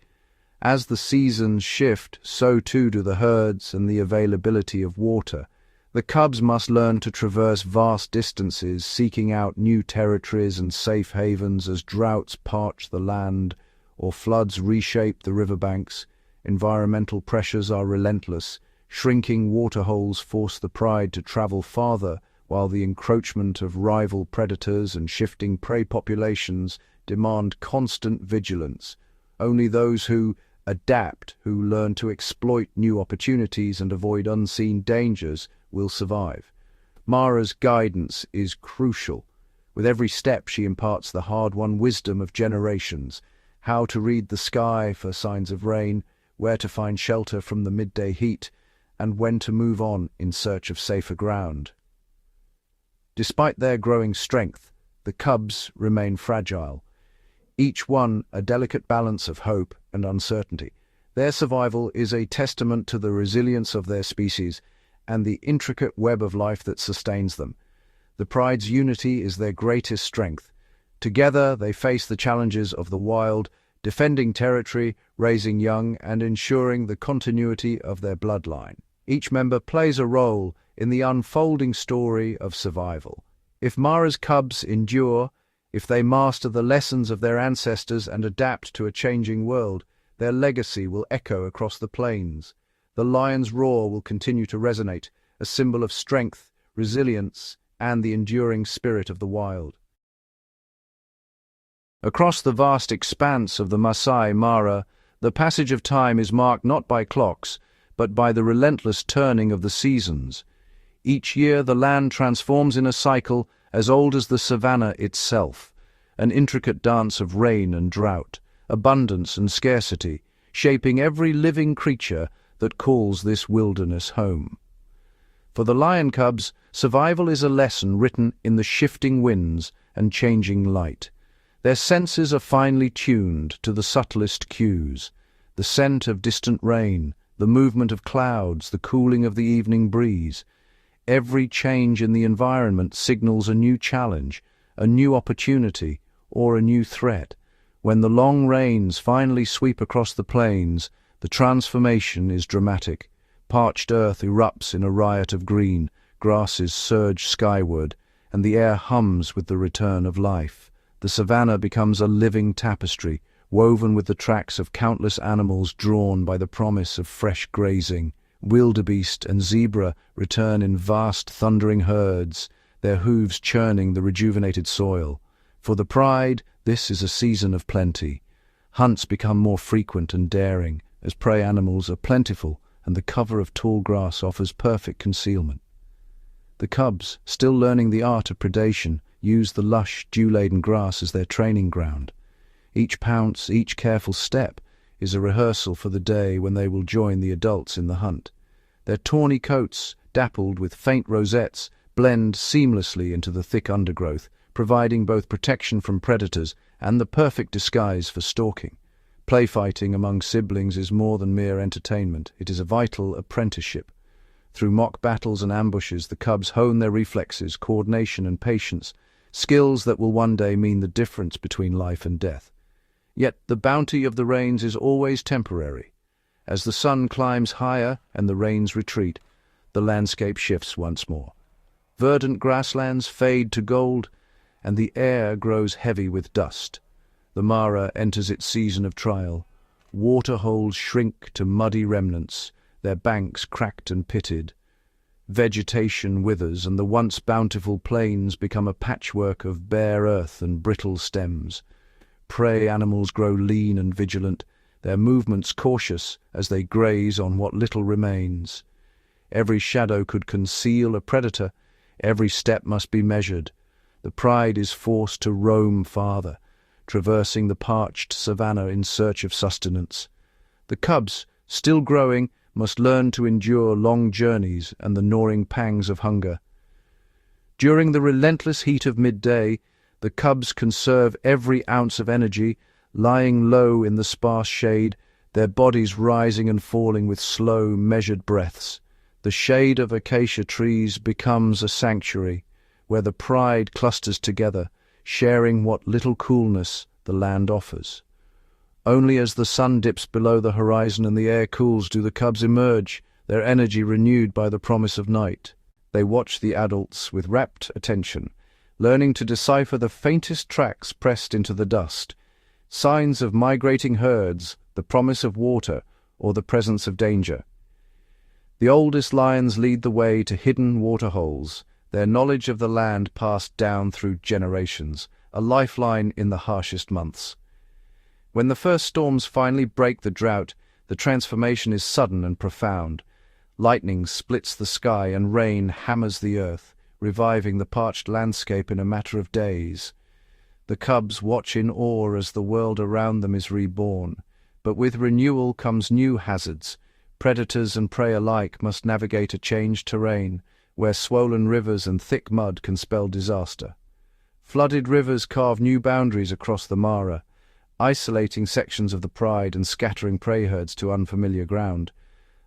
As the seasons shift, so too do the herds and the availability of water. The cubs must learn to traverse vast distances, seeking out new territories and safe havens as droughts parch the land or floods reshape the riverbanks. Environmental pressures are relentless. Shrinking waterholes force the pride to travel farther, while the encroachment of rival predators and shifting prey populations demand constant vigilance. Only those who adapt, who learn to exploit new opportunities and avoid unseen dangers, will survive. Mara's guidance is crucial. With every step she imparts the hard-won wisdom of generations: how to read the sky for signs of rain, where to find shelter from the midday heat, and when to move on in search of safer ground. Despite their growing strength, the cubs remain fragile, each one a delicate balance of hope and uncertainty. Their survival is a testament to the resilience of their species and the intricate web of life that sustains them. The pride's unity is their greatest strength. Together they face the challenges of the wild, defending territory, raising young, and ensuring the continuity of their bloodline. Each member plays a role in the unfolding story of survival. If Mara's cubs endure, if they master the lessons of their ancestors and adapt to a changing world, their legacy will echo across the plains. The lion's roar will continue to resonate, a symbol of strength, resilience, and the enduring spirit of the wild. Across the vast expanse of the Maasai Mara, the passage of time is marked not by clocks, but by the relentless turning of the seasons. Each year the land transforms in a cycle as old as the savannah itself, an intricate dance of rain and drought, abundance and scarcity, shaping every living creature that calls this wilderness home. For the lion cubs, survival is a lesson written in the shifting winds and changing light. Their senses are finely tuned to the subtlest cues: the scent of distant rain, the movement of clouds, the cooling of the evening breeze. Every change in the environment signals a new challenge, a new opportunity, or a new threat. When the long rains finally sweep across the plains, the transformation is dramatic. Parched earth erupts in a riot of green, grasses surge skyward, and the air hums with the return of life. The savanna becomes a living tapestry, woven with the tracks of countless animals drawn by the promise of fresh grazing. Wildebeest and zebra return in vast thundering herds, their hooves churning the rejuvenated soil. For the pride, this is a season of plenty. Hunts become more frequent and daring, as prey animals are plentiful and the cover of tall grass offers perfect concealment. The cubs, still learning the art of predation, use the lush, dew-laden grass as their training ground. Each pounce, each careful step, is a rehearsal for the day when they will join the adults in the hunt. Their tawny coats, dappled with faint rosettes, blend seamlessly into the thick undergrowth, providing both protection from predators and the perfect disguise for stalking. Playfighting among siblings is more than mere entertainment. It is a vital apprenticeship. Through mock battles and ambushes, the cubs hone their reflexes, coordination and patience, skills that will one day mean the difference between life and death. Yet the bounty of the rains is always temporary. As the sun climbs higher and the rains retreat, the landscape shifts once more. Verdant grasslands fade to gold, and the air grows heavy with dust. The Mara enters its season of trial. Waterholes shrink to muddy remnants, their banks cracked and pitted. Vegetation withers, and the once bountiful plains become a patchwork of bare earth and brittle stems. Prey animals grow lean and vigilant, their movements cautious as they graze on what little remains. Every shadow could conceal a predator, every step must be measured. The pride is forced to roam farther, traversing the parched savanna in search of sustenance. The cubs, still growing, must learn to endure long journeys and the gnawing pangs of hunger. During the relentless heat of midday, the cubs conserve every ounce of energy, lying low in the sparse shade, their bodies rising and falling with slow, measured breaths. The shade of acacia trees becomes a sanctuary, where the pride clusters together, sharing what little coolness the land offers. Only as the sun dips below the horizon and the air cools do the cubs emerge, their energy renewed by the promise of night. They watch the adults with rapt attention, learning to decipher the faintest tracks pressed into the dust, signs of migrating herds, the promise of water, or the presence of danger. The oldest lions lead the way to hidden waterholes, their knowledge of the land passed down through generations, a lifeline in the harshest months. When the first storms finally break the drought, the transformation is sudden and profound. Lightning splits the sky and rain hammers the earth, reviving the parched landscape in a matter of days. The cubs watch in awe as the world around them is reborn, but with renewal comes new hazards. Predators and prey alike must navigate a changed terrain, where swollen rivers and thick mud can spell disaster. Flooded rivers carve new boundaries across the Mara, isolating sections of the pride and scattering prey herds to unfamiliar ground.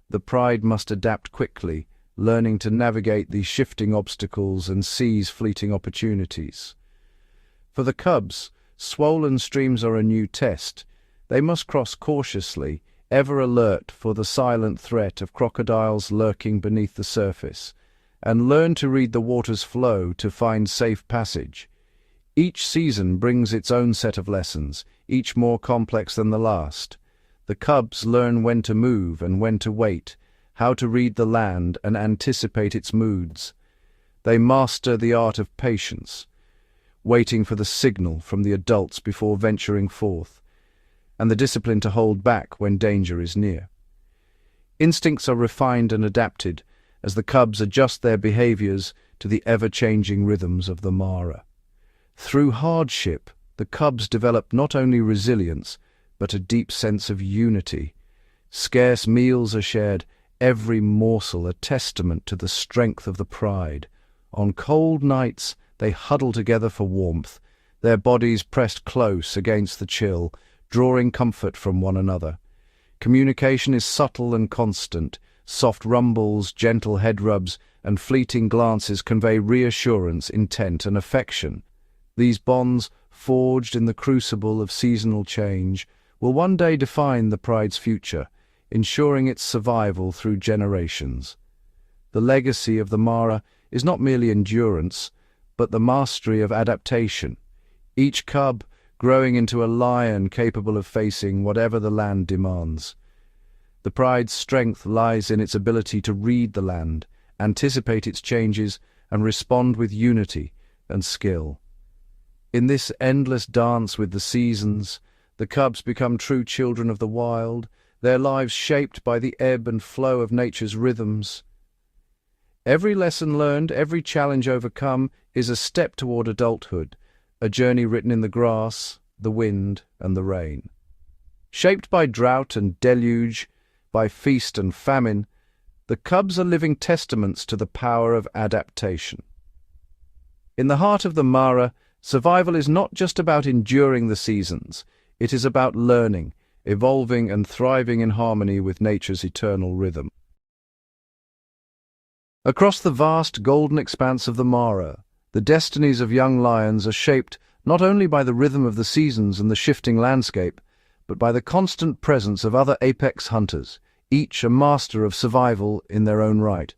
The pride must adapt quickly, learning to navigate these shifting obstacles and seize fleeting opportunities. For the cubs, swollen streams are a new test. They must cross cautiously, ever alert for the silent threat of crocodiles lurking beneath the surface, and learn to read the water's flow to find safe passage. Each season brings its own set of lessons, each more complex than the last. The cubs learn when to move and when to wait, how to read the land and anticipate its moods. They master the art of patience, waiting for the signal from the adults before venturing forth, and the discipline to hold back when danger is near. Instincts are refined and adapted as the cubs adjust their behaviors to the ever-changing rhythms of the Mara. Through hardship, the cubs develop not only resilience, but a deep sense of unity. Scarce meals are shared, every morsel a testament to the strength of the pride. On cold nights, they huddle together for warmth, their bodies pressed close against the chill, drawing comfort from one another. Communication is subtle and constant. Soft rumbles, gentle head rubs, and fleeting glances convey reassurance, intent, and affection. These bonds, forged in the crucible of seasonal change, will one day define the pride's future, ensuring its survival through generations. The legacy of the Mara is not merely endurance, but the mastery of adaptation, each cub growing into a lion capable of facing whatever the land demands. The pride's strength lies in its ability to read the land, anticipate its changes, and respond with unity and skill. In this endless dance with the seasons, the cubs become true children of the wild, their lives shaped by the ebb and flow of nature's rhythms. Every lesson learned, every challenge overcome, is a step toward adulthood, a journey written in the grass, the wind, and the rain. Shaped by drought and deluge, by feast and famine, the cubs are living testaments to the power of adaptation. In the heart of the Mara, survival is not just about enduring the seasons, it is about learning, evolving and thriving in harmony with nature's eternal rhythm. Across the vast golden expanse of the Mara, the destinies of young lions are shaped not only by the rhythm of the seasons and the shifting landscape, but by the constant presence of other apex hunters, each a master of survival in their own right.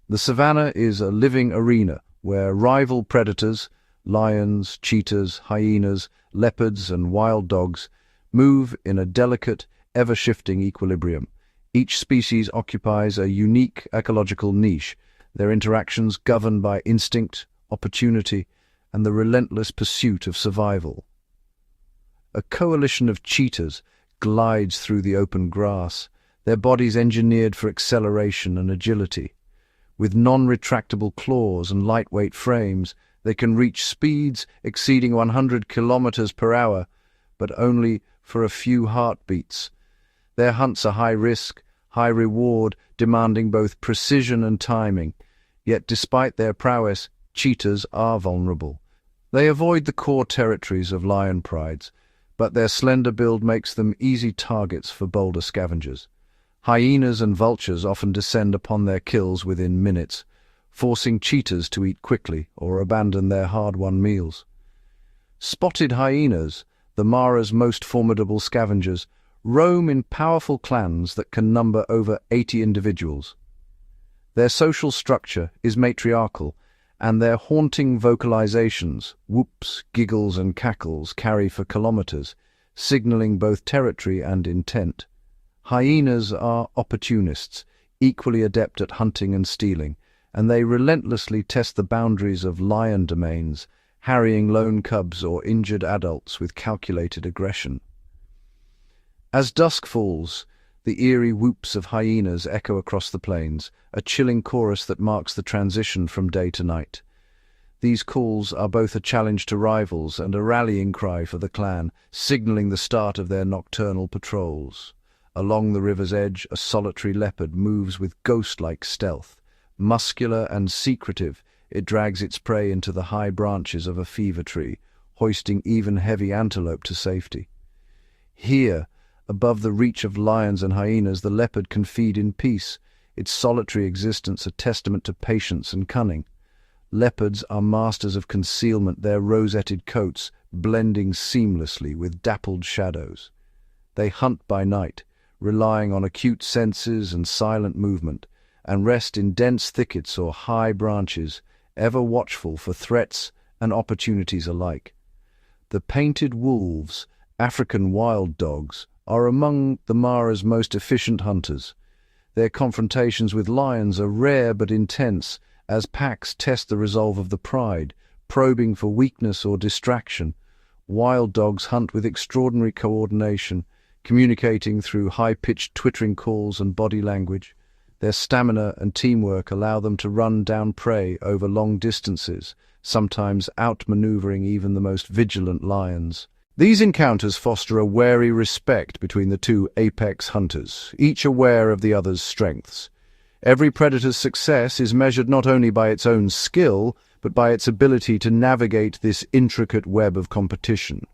The savannah is a living arena where rival predators, lions, cheetahs, hyenas, leopards, and wild dogs move in a delicate, ever-shifting equilibrium. Each species occupies a unique ecological niche, their interactions governed by instinct, opportunity, and the relentless pursuit of survival. A coalition of cheetahs glides through the open grass, their bodies engineered for acceleration and agility. With non-retractable claws and lightweight frames, they can reach speeds exceeding 100 kilometers per hour, but only for a few heartbeats. Their hunts are high risk, high reward, demanding both precision and timing. Yet despite their prowess, cheetahs are vulnerable. They avoid the core territories of lion prides, but their slender build makes them easy targets for bolder scavengers. Hyenas and vultures often descend upon their kills within minutes, forcing cheetahs to eat quickly or abandon their hard-won meals. Spotted hyenas, the Mara's most formidable scavengers, roam in powerful clans that can number over 80 individuals. Their social structure is matriarchal, and their haunting vocalizations, whoops, giggles, and cackles, carry for kilometers, signaling both territory and intent. Hyenas are opportunists, equally adept at hunting and stealing, and they relentlessly test the boundaries of lion domains, harrying lone cubs or injured adults with calculated aggression. As dusk falls, the eerie whoops of hyenas echo across the plains, a chilling chorus that marks the transition from day to night. These calls are both a challenge to rivals and a rallying cry for the clan, signaling the start of their nocturnal patrols. Along the river's edge, a solitary leopard moves with ghost-like stealth. Muscular and secretive, it drags its prey into the high branches of a fever tree, hoisting even heavy antelope to safety. Here, above the reach of lions and hyenas, the leopard can feed in peace, its solitary existence a testament to patience and cunning. Leopards are masters of concealment, their rosetted coats blending seamlessly with dappled shadows. They hunt by night, relying on acute senses and silent movement, and rest in dense thickets or high branches, ever watchful for threats and opportunities alike. The painted wolves, African wild dogs, are among the Mara's most efficient hunters. Their confrontations with lions are rare but intense, as packs test the resolve of the pride, probing for weakness or distraction. Wild dogs hunt with extraordinary coordination, communicating through high-pitched twittering calls and body language. Their stamina and teamwork allow them to run down prey over long distances, sometimes outmaneuvering even the most vigilant lions. These encounters foster a wary respect between the two apex hunters, each aware of the other's strengths. Every predator's success is measured not only by its own skill, but by its ability to navigate this intricate web of competition.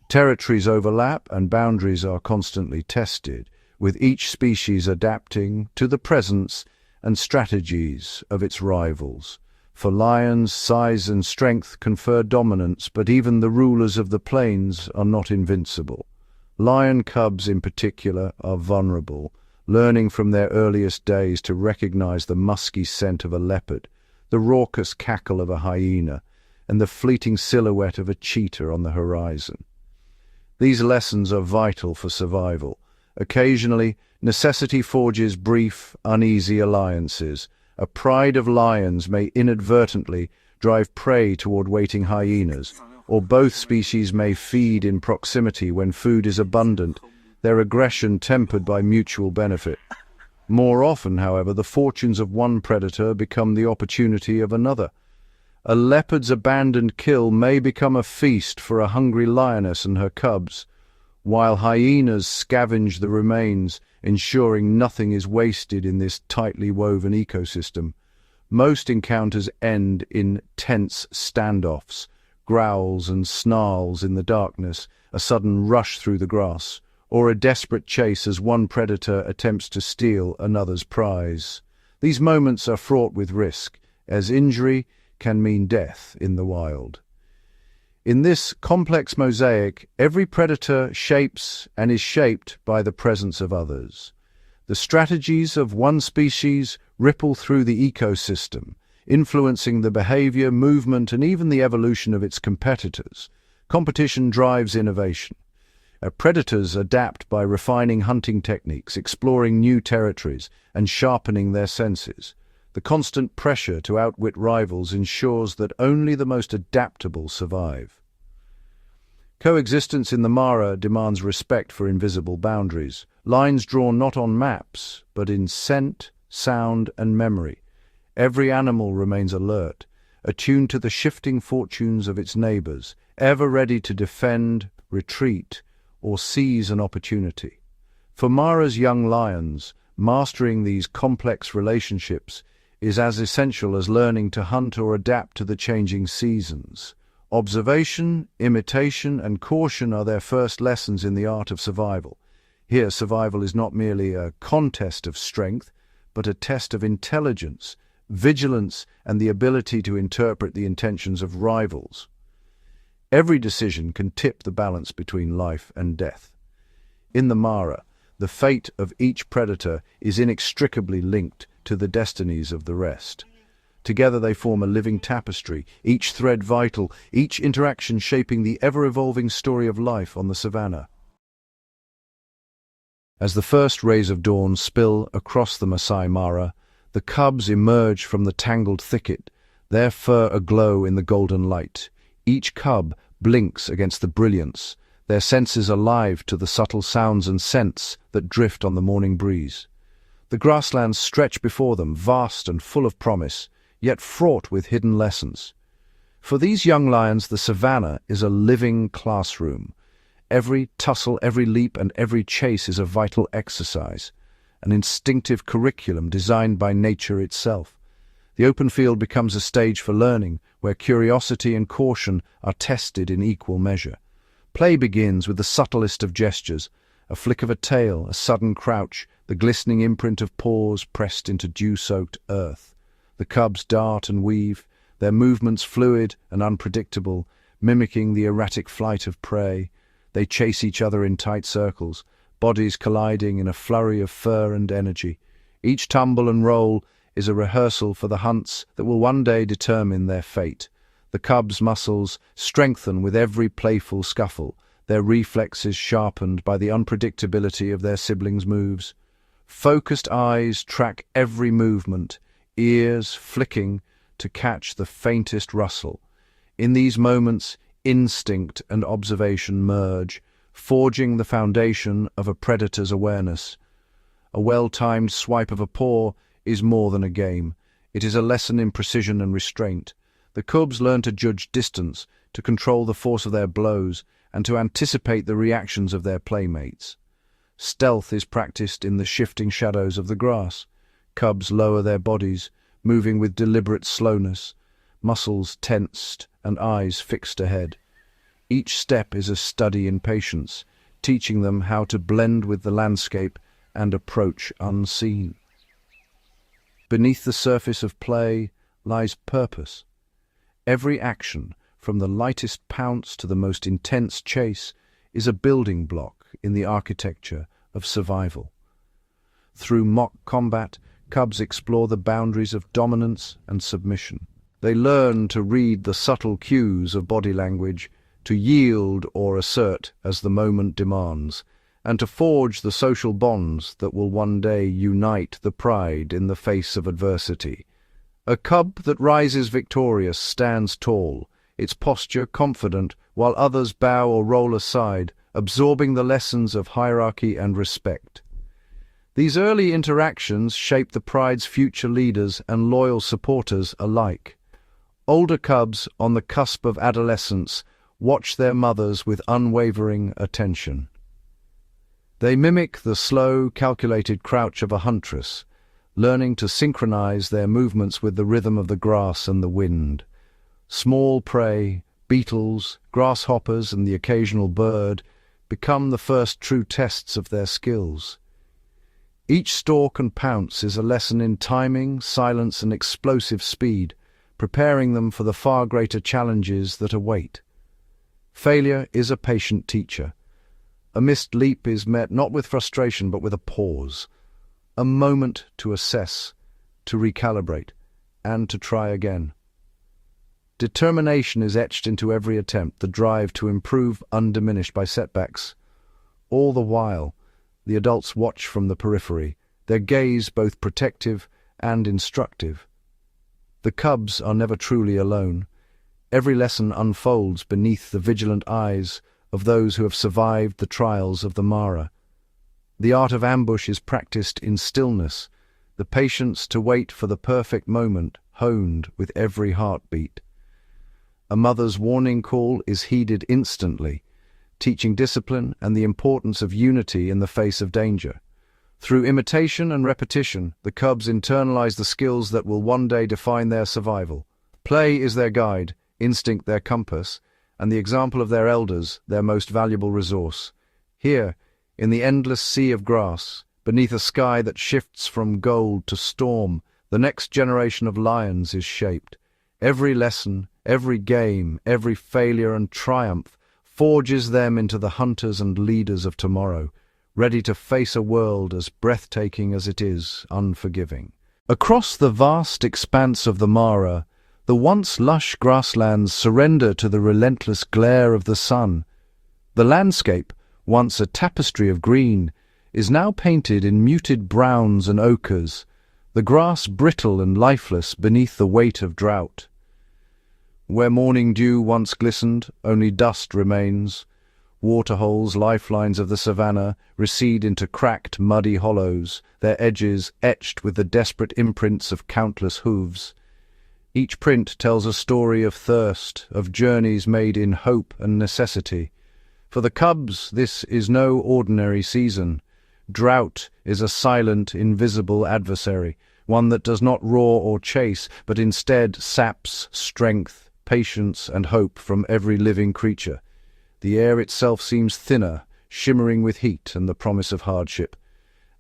Territories overlap and boundaries are constantly tested, with each species adapting to the presence and strategies of its rivals. For lions, size and strength confer dominance, but even the rulers of the plains are not invincible. Lion cubs in particular are vulnerable, learning from their earliest days to recognize the musky scent of a leopard, the raucous cackle of a hyena, and the fleeting silhouette of a cheetah on the horizon. These lessons are vital for survival. Occasionally, necessity forges brief, uneasy alliances. A pride of lions may inadvertently drive prey toward waiting hyenas, or both species may feed in proximity when food is abundant, their aggression tempered by mutual benefit. More often, however, the fortunes of one predator become the opportunity of another. A leopard's abandoned kill may become a feast for a hungry lioness and her cubs, while hyenas scavenge the remains, ensuring nothing is wasted in this tightly woven ecosystem. Most encounters end in tense standoffs, growls and snarls in the darkness, a sudden rush through the grass, or a desperate chase as one predator attempts to steal another's prize. These moments are fraught with risk, as injury can mean death in the wild. In this complex mosaic, every predator shapes and is shaped by the presence of others. The strategies of one species ripple through the ecosystem, influencing the behavior, movement, and even the evolution of its competitors. Competition drives innovation. Predators adapt by refining hunting techniques, exploring new territories, and sharpening their senses. The constant pressure to outwit rivals ensures that only the most adaptable survive. Coexistence in the Mara demands respect for invisible boundaries, lines drawn not on maps, but in scent, sound, and memory. Every animal remains alert, attuned to the shifting fortunes of its neighbors, ever ready to defend, retreat, or seize an opportunity. For Mara's young lions, mastering these complex relationships is as essential as learning to hunt or adapt to the changing seasons. Observation, imitation, and caution are their first lessons in the art of survival. Here, survival is not merely a contest of strength, but a test of intelligence, vigilance, and the ability to interpret the intentions of rivals. Every decision can tip the balance between life and death. In the Mara, the fate of each predator is inextricably linked to the destinies of the rest. Together they form a living tapestry, each thread vital, each interaction shaping the ever-evolving story of life on the savannah. As the first rays of dawn spill across the Maasai Mara, the cubs emerge from the tangled thicket, their fur aglow in the golden light. Each cub blinks against the brilliance, their senses alive to the subtle sounds and scents that drift on the morning breeze. The grasslands stretch before them, vast and full of promise, yet fraught with hidden lessons. For these young lions, the savannah is a living classroom. Every tussle, every leap, and every chase is a vital exercise, an instinctive curriculum designed by nature itself. The open field becomes a stage for learning, where curiosity and caution are tested in equal measure. Play begins with the subtlest of gestures, a flick of a tail, a sudden crouch, the glistening imprint of paws pressed into dew-soaked earth. The cubs dart and weave, their movements fluid and unpredictable, mimicking the erratic flight of prey. They chase each other in tight circles, bodies colliding in a flurry of fur and energy. Each tumble and roll is a rehearsal for the hunts that will one day determine their fate. The cubs' muscles strengthen with every playful scuffle, their reflexes sharpened by the unpredictability of their siblings' moves. Focused eyes track every movement, ears flicking to catch the faintest rustle. In these moments, instinct and observation merge, forging the foundation of a predator's awareness. A well-timed swipe of a paw is more than a game. It is a lesson in precision and restraint. The cubs learn to judge distance, to control the force of their blows, and to anticipate the reactions of their playmates. Stealth is practiced in the shifting shadows of the grass. Cubs lower their bodies, moving with deliberate slowness, muscles tensed and eyes fixed ahead. Each step is a study in patience, teaching them how to blend with the landscape and approach unseen. Beneath the surface of play lies purpose. Every action, from the lightest pounce to the most intense chase, is a building block in the architecture of survival. Through mock combat, cubs explore the boundaries of dominance and submission. They learn to read the subtle cues of body language, to yield or assert as the moment demands, and to forge the social bonds that will one day unite the pride in the face of adversity. A cub that rises victorious stands tall, its posture confident, while others bow or roll aside, absorbing the lessons of hierarchy and respect. These early interactions shape the pride's future leaders and loyal supporters alike. Older cubs on the cusp of adolescence watch their mothers with unwavering attention. They mimic the slow, calculated crouch of a huntress, learning to synchronize their movements with the rhythm of the grass and the wind. Small prey, beetles, grasshoppers, and the occasional bird become the first true tests of their skills. Each stalk and pounce is a lesson in timing, silence, and explosive speed, preparing them for the far greater challenges that await. Failure is a patient teacher. A missed leap is met not with frustration but with a pause, a moment to assess, to recalibrate, and to try again. Determination is etched into every attempt, the drive to improve undiminished by setbacks. All the while, the adults watch from the periphery, their gaze both protective and instructive. The cubs are never truly alone. Every lesson unfolds beneath the vigilant eyes of those who have survived the trials of the Mara. The art of ambush is practiced in stillness, the patience to wait for the perfect moment honed with every heartbeat. A mother's warning call is heeded instantly, teaching discipline and the importance of unity in the face of danger. Through imitation and repetition, the cubs internalize the skills that will one day define their survival. Play is their guide, instinct their compass, and the example of their elders their most valuable resource. Here, in the endless sea of grass, beneath a sky that shifts from gold to storm, the next generation of lions is shaped. Every lesson, every game, every failure and triumph forges them into the hunters and leaders of tomorrow, ready to face a world as breathtaking as it is unforgiving. Across the vast expanse of the Mara, the once lush grasslands surrender to the relentless glare of the sun. The landscape, once a tapestry of green, is now painted in muted browns and ochres, the grass brittle and lifeless beneath the weight of drought. Where morning dew once glistened, only dust remains. Waterholes, lifelines of the savannah, recede into cracked, muddy hollows, their edges etched with the desperate imprints of countless hooves. Each print tells a story of thirst, of journeys made in hope and necessity. For the cubs, this is no ordinary season. Drought is a silent, invisible adversary, one that does not roar or chase, but instead saps strength, patience, and hope from every living creature. The air itself seems thinner, shimmering with heat and the promise of hardship.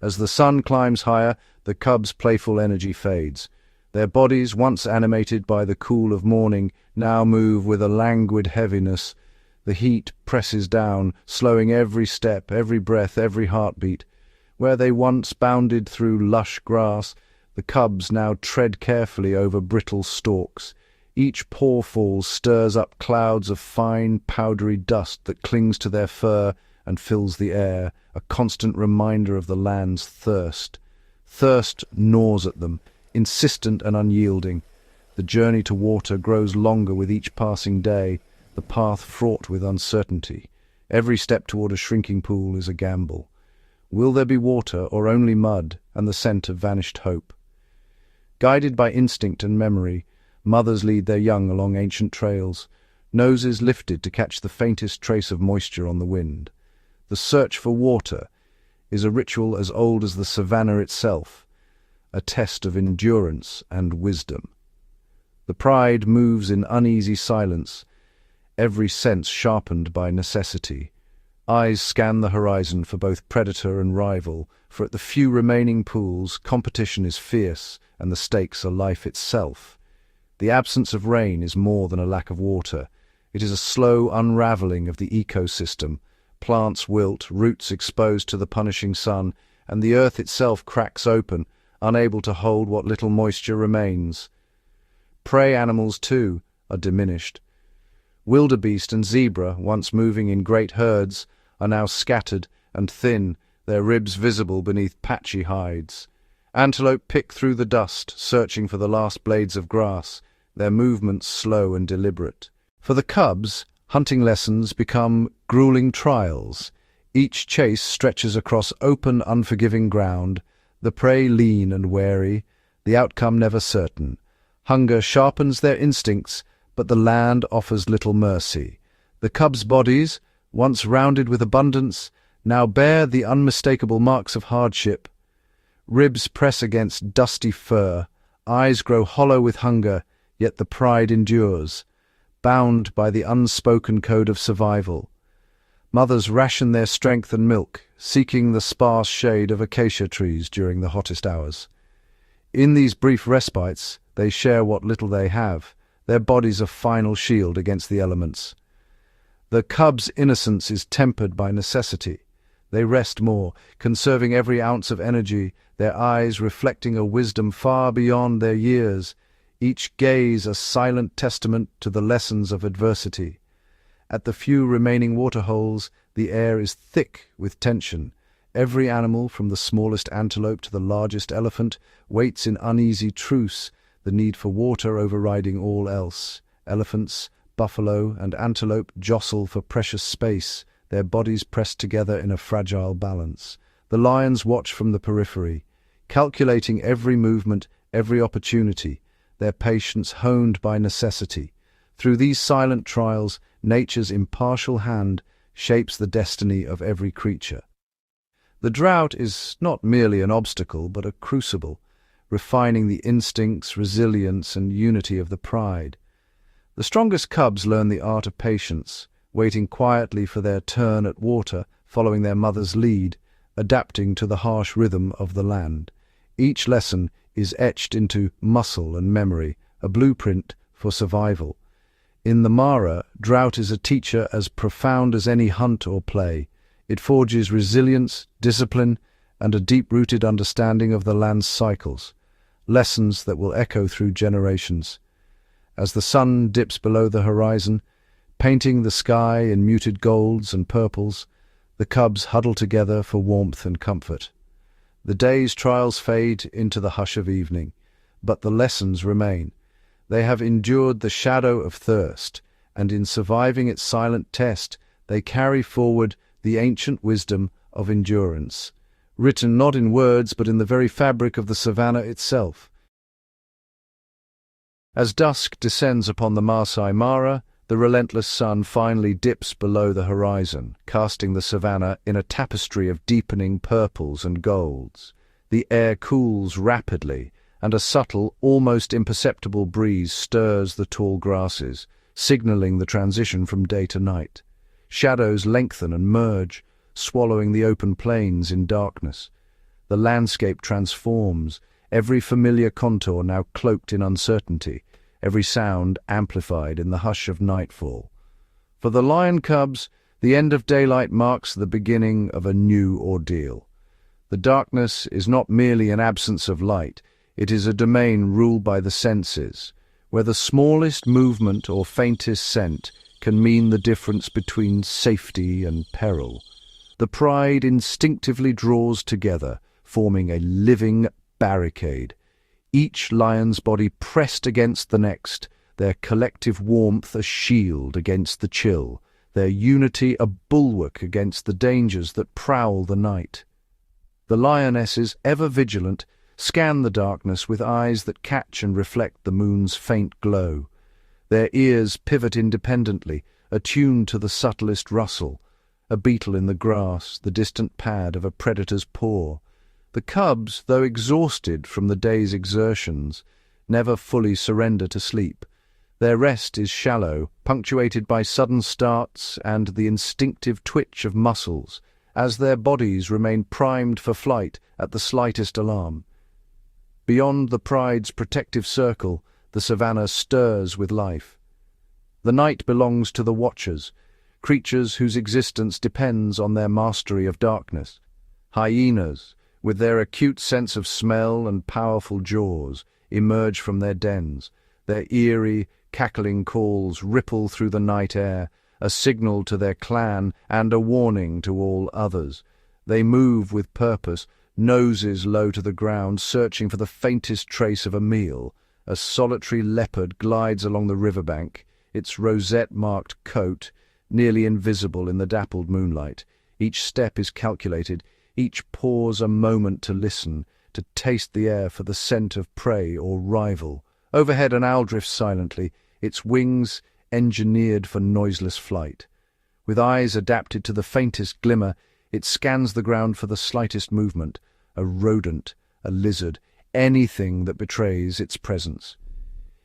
As the sun climbs higher, the cubs' playful energy fades. Their bodies, once animated by the cool of morning, now move with a languid heaviness. The heat presses down, slowing every step, every breath, every heartbeat. Where they once bounded through lush grass, the cubs now tread carefully over brittle stalks. Each pawful stirs up clouds of fine, powdery dust that clings to their fur and fills the air, a constant reminder of the land's thirst. Thirst gnaws at them, insistent and unyielding. The journey to water grows longer with each passing day, the path fraught with uncertainty. Every step toward a shrinking pool is a gamble. Will there be water or only mud and the scent of vanished hope? Guided by instinct and memory, mothers lead their young along ancient trails, noses lifted to catch the faintest trace of moisture on the wind. The search for water is a ritual as old as the savannah itself, a test of endurance and wisdom. The pride moves in uneasy silence, every sense sharpened by necessity. Eyes scan the horizon for both predator and rival, for at the few remaining pools competition is fierce and the stakes are life itself. The absence of rain is more than a lack of water. It is a slow unraveling of the ecosystem. Plants wilt, roots exposed to the punishing sun, and the earth itself cracks open, unable to hold what little moisture remains. Prey animals, too, are diminished. Wildebeest and zebra, once moving in great herds, are now scattered and thin, their ribs visible beneath patchy hides. Antelope pick through the dust, searching for the last blades of grass, their movements slow and deliberate. For the cubs, hunting lessons become grueling trials. Each chase stretches across open, unforgiving ground, the prey lean and wary, the outcome never certain. Hunger sharpens their instincts, but the land offers little mercy. The cubs' bodies, once rounded with abundance, now bear the unmistakable marks of hardship. Ribs press against dusty fur, eyes grow hollow with hunger, yet the pride endures, bound by the unspoken code of survival. Mothers ration their strength and milk, seeking the sparse shade of acacia trees during the hottest hours. In these brief respites, they share what little they have, their bodies a final shield against the elements. The cubs' innocence is tempered by necessity. They rest more, conserving every ounce of energy, their eyes reflecting a wisdom far beyond their years, each gaze a silent testament to the lessons of adversity. At the few remaining waterholes, the air is thick with tension. Every animal, from the smallest antelope to the largest elephant, waits in uneasy truce, the need for water overriding all else. Elephants, buffalo, and antelope jostle for precious space, their bodies pressed together in a fragile balance. The lions watch from the periphery, calculating every movement, every opportunity, their patience honed by necessity. Through these silent trials, nature's impartial hand shapes the destiny of every creature. The drought is not merely an obstacle, but a crucible, refining the instincts, resilience, and unity of the pride. The strongest cubs learn the art of patience, waiting quietly for their turn at water, following their mother's lead, adapting to the harsh rhythm of the land. Each lesson is etched into muscle and memory, a blueprint for survival. In the Mara, drought is a teacher as profound as any hunt or play. It forges resilience, discipline, and a deep-rooted understanding of the land's cycles, lessons that will echo through generations. As the sun dips below the horizon, painting the sky in muted golds and purples, the cubs huddle together for warmth and comfort. The day's trials fade into the hush of evening, but the lessons remain. They have endured the shadow of thirst, and in surviving its silent test, they carry forward the ancient wisdom of endurance, written not in words but in the very fabric of the savannah itself. As dusk descends upon the Maasai Mara, the relentless sun finally dips below the horizon, casting the savannah in a tapestry of deepening purples and golds. The air cools rapidly, and a subtle, almost imperceptible breeze stirs the tall grasses, signaling the transition from day to night. Shadows lengthen and merge, swallowing the open plains in darkness. The landscape transforms, every familiar contour now cloaked in uncertainty, every sound amplified in the hush of nightfall. For the lion cubs, the end of daylight marks the beginning of a new ordeal. The darkness is not merely an absence of light, it is a domain ruled by the senses, where the smallest movement or faintest scent can mean the difference between safety and peril. The pride instinctively draws together, forming a living barricade. Each lion's body pressed against the next, their collective warmth a shield against the chill, their unity a bulwark against the dangers that prowl the night. The lionesses, ever vigilant, scan the darkness with eyes that catch and reflect the moon's faint glow. Their ears pivot independently, attuned to the subtlest rustle, a beetle in the grass, the distant pad of a predator's paw. The cubs, though exhausted from the day's exertions, never fully surrender to sleep. Their rest is shallow, punctuated by sudden starts and the instinctive twitch of muscles, as their bodies remain primed for flight at the slightest alarm. Beyond the pride's protective circle, the savannah stirs with life. The night belongs to the Watchers, creatures whose existence depends on their mastery of darkness. Hyenas, with their acute sense of smell and powerful jaws, emerge from their dens. Their eerie, cackling calls ripple through the night air, a signal to their clan and a warning to all others. They move with purpose, noses low to the ground, searching for the faintest trace of a meal. A solitary leopard glides along the riverbank, its rosette-marked coat nearly invisible in the dappled moonlight. Each step is calculated, each pause a moment to listen, to taste the air for the scent of prey or rival. Overhead an owl drifts silently, its wings engineered for noiseless flight. With eyes adapted to the faintest glimmer, it scans the ground for the slightest movement, a rodent, a lizard, anything that betrays its presence.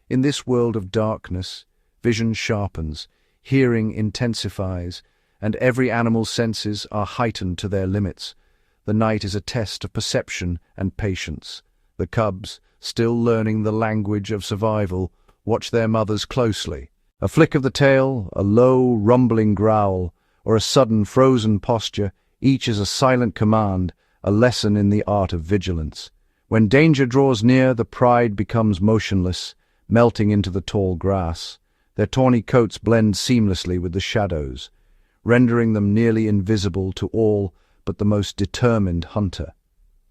In this world of darkness, vision sharpens, hearing intensifies, and every animal's senses are heightened to their limits. The night is a test of perception and patience. The cubs, still learning the language of survival, watch their mothers closely. A flick of the tail, a low, rumbling growl, or a sudden frozen posture, each is a silent command, a lesson in the art of vigilance. When danger draws near, the pride becomes motionless, melting into the tall grass. Their tawny coats blend seamlessly with the shadows, rendering them nearly invisible to all but the most determined hunter.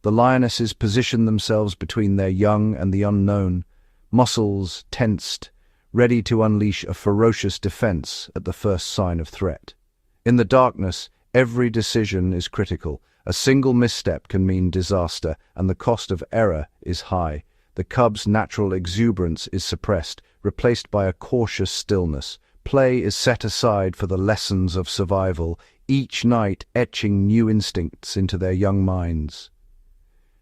The lionesses position themselves between their young and the unknown, muscles tensed, ready to unleash a ferocious defense at the first sign of threat. In the darkness, every decision is critical. A single misstep can mean disaster, and the cost of error is high. The cub's natural exuberance is suppressed, replaced by a cautious stillness. Play is set aside for the lessons of survival, each night etching new instincts into their young minds.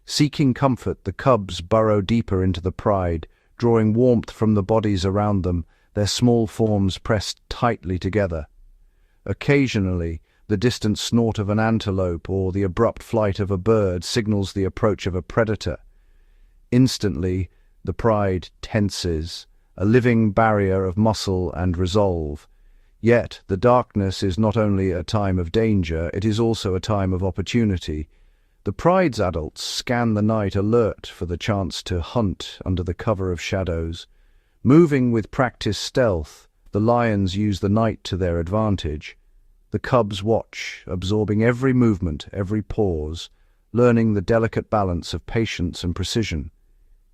Seeking comfort, the cubs burrow deeper into the pride, drawing warmth from the bodies around them, their small forms pressed tightly together. Occasionally, the distant snort of an antelope or the abrupt flight of a bird signals the approach of a predator. Instantly, the pride tenses, a living barrier of muscle and resolve. Yet, the darkness is not only a time of danger, it is also a time of opportunity. The pride's adults scan the night alert for the chance to hunt under the cover of shadows. Moving with practiced stealth, the lions use the night to their advantage. The cubs watch, absorbing every movement, every pause, learning the delicate balance of patience and precision.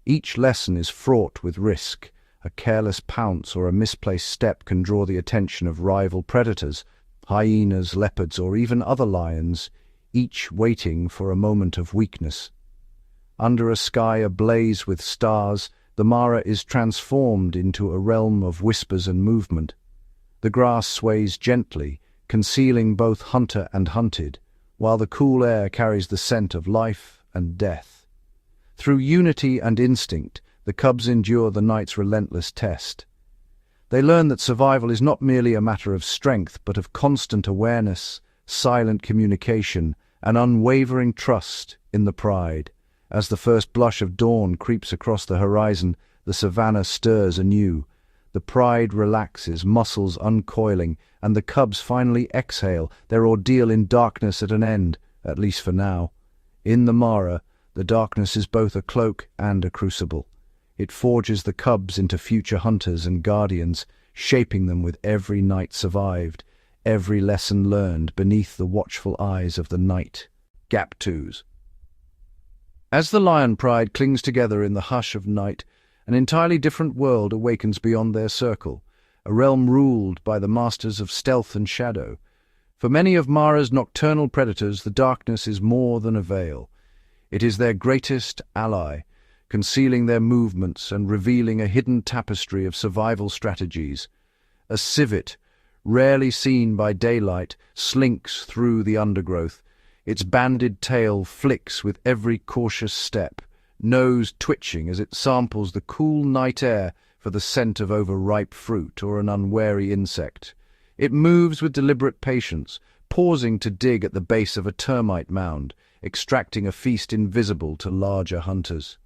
Each lesson is fraught with risk. A careless pounce or a misplaced step can draw the attention of rival predators, hyenas, leopards, or even other lions, each waiting for a moment of weakness. Under a sky ablaze with stars, the Mara is transformed into a realm of whispers and movement. The grass sways gently, concealing both hunter and hunted, while the cool air carries the scent of life and death. Through unity and instinct, the cubs endure the night's relentless test. They learn that survival is not merely a matter of strength, but of constant awareness, silent communication, and unwavering trust in the pride. As the first blush of dawn creeps across the horizon, the savannah stirs anew. The pride relaxes, muscles uncoiling, and the cubs finally exhale, their ordeal in darkness at an end, at least for now. In the Mara, the darkness is both a cloak and a crucible. It forges the cubs into future hunters and guardians, shaping them with every night survived, every lesson learned beneath the watchful eyes of the night. Gap 2s. As the lion pride clings together in the hush of night, an entirely different world awakens beyond their circle, a realm ruled by the masters of stealth and shadow. For many of Mara's nocturnal predators, the darkness is more than a veil. It is their greatest ally, concealing their movements and revealing a hidden tapestry of survival strategies. A civet, rarely seen by daylight, slinks through the undergrowth. Its banded tail flicks with every cautious step, nose twitching as it samples the cool night air for the scent of overripe fruit or an unwary insect. It moves with deliberate patience, pausing to dig at the base of a termite mound, extracting a feast invisible to larger hunters.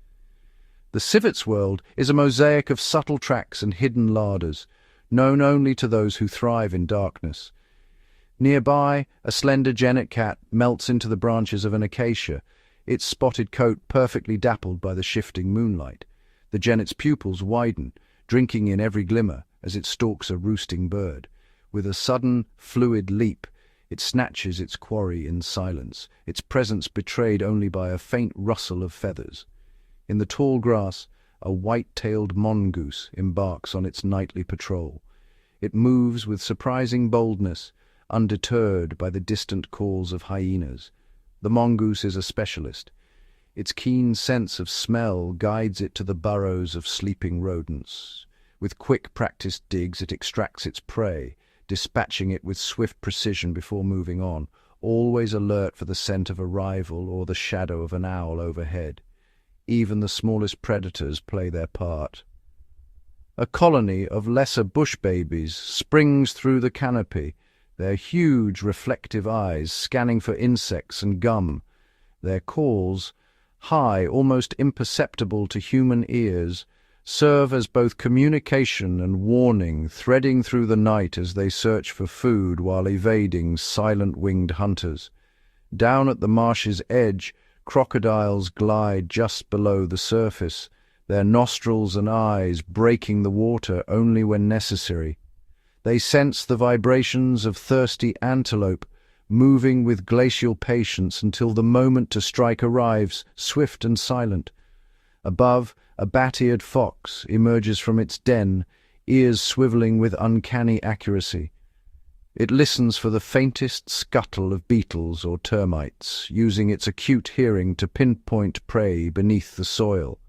The civets world is a mosaic of subtle tracks and hidden larders, known only to those who thrive in darkness. Nearby, a slender genet cat melts into the branches of an acacia, its spotted coat perfectly dappled by the shifting moonlight. The genet's pupils widen, drinking in every glimmer as it stalks a roosting bird. With a sudden, fluid leap, it snatches its quarry in silence, its presence betrayed only by a faint rustle of feathers. In the tall grass, a white-tailed mongoose embarks on its nightly patrol. It moves with surprising boldness, undeterred by the distant calls of hyenas. The mongoose is a specialist. Its keen sense of smell guides it to the burrows of sleeping rodents. With quick, practiced digs, it extracts its prey, dispatching it with swift precision before moving on, always alert for the scent of a rival or the shadow of an owl overhead. Even the smallest predators play their part. A colony of lesser bush babies springs through the canopy, their huge reflective eyes scanning for insects and gum. Their calls, high, almost imperceptible to human ears, serve as both communication and warning, threading through the night as they search for food while evading silent-winged hunters. Down at the marsh's edge, crocodiles glide just below the surface, their nostrils and eyes breaking the water only when necessary. They sense the vibrations of thirsty antelope, moving with glacial patience until the moment to strike arrives, swift and silent. Above, a bat-eared fox emerges from its den, ears swiveling with uncanny accuracy. It listens for the faintest scuttle of beetles or termites, using its acute hearing to pinpoint prey beneath the soil.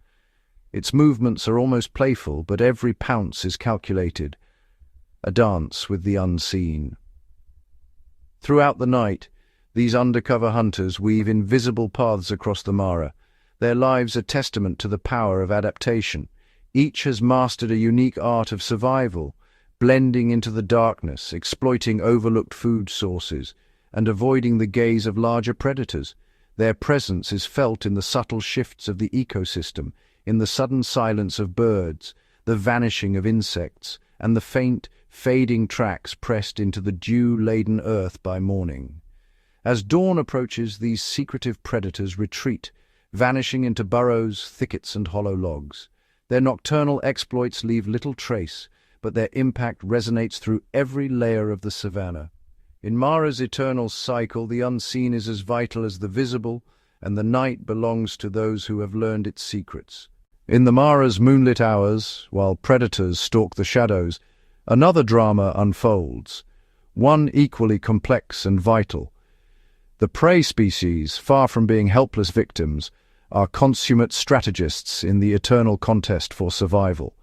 Its movements are almost playful, but every pounce is calculated, a dance with the unseen. Throughout the night, these undercover hunters weave invisible paths across the Mara, their lives a testament to the power of adaptation. Each has mastered a unique art of survival, blending into the darkness, exploiting overlooked food sources, and avoiding the gaze of larger predators. Their presence is felt in the subtle shifts of the ecosystem, in the sudden silence of birds, the vanishing of insects, and the faint, fading tracks pressed into the dew-laden earth by morning. As dawn approaches, these secretive predators retreat, vanishing into burrows, thickets, and hollow logs. Their nocturnal exploits leave little trace, but their impact resonates through every layer of the savanna. In Mara's eternal cycle, the unseen is as vital as the visible, and the night belongs to those who have learned its secrets. In the Mara's moonlit hours, while predators stalk the shadows, another drama unfolds, one equally complex and vital. The prey species, far from being helpless victims, are consummate strategists in the eternal contest for survival.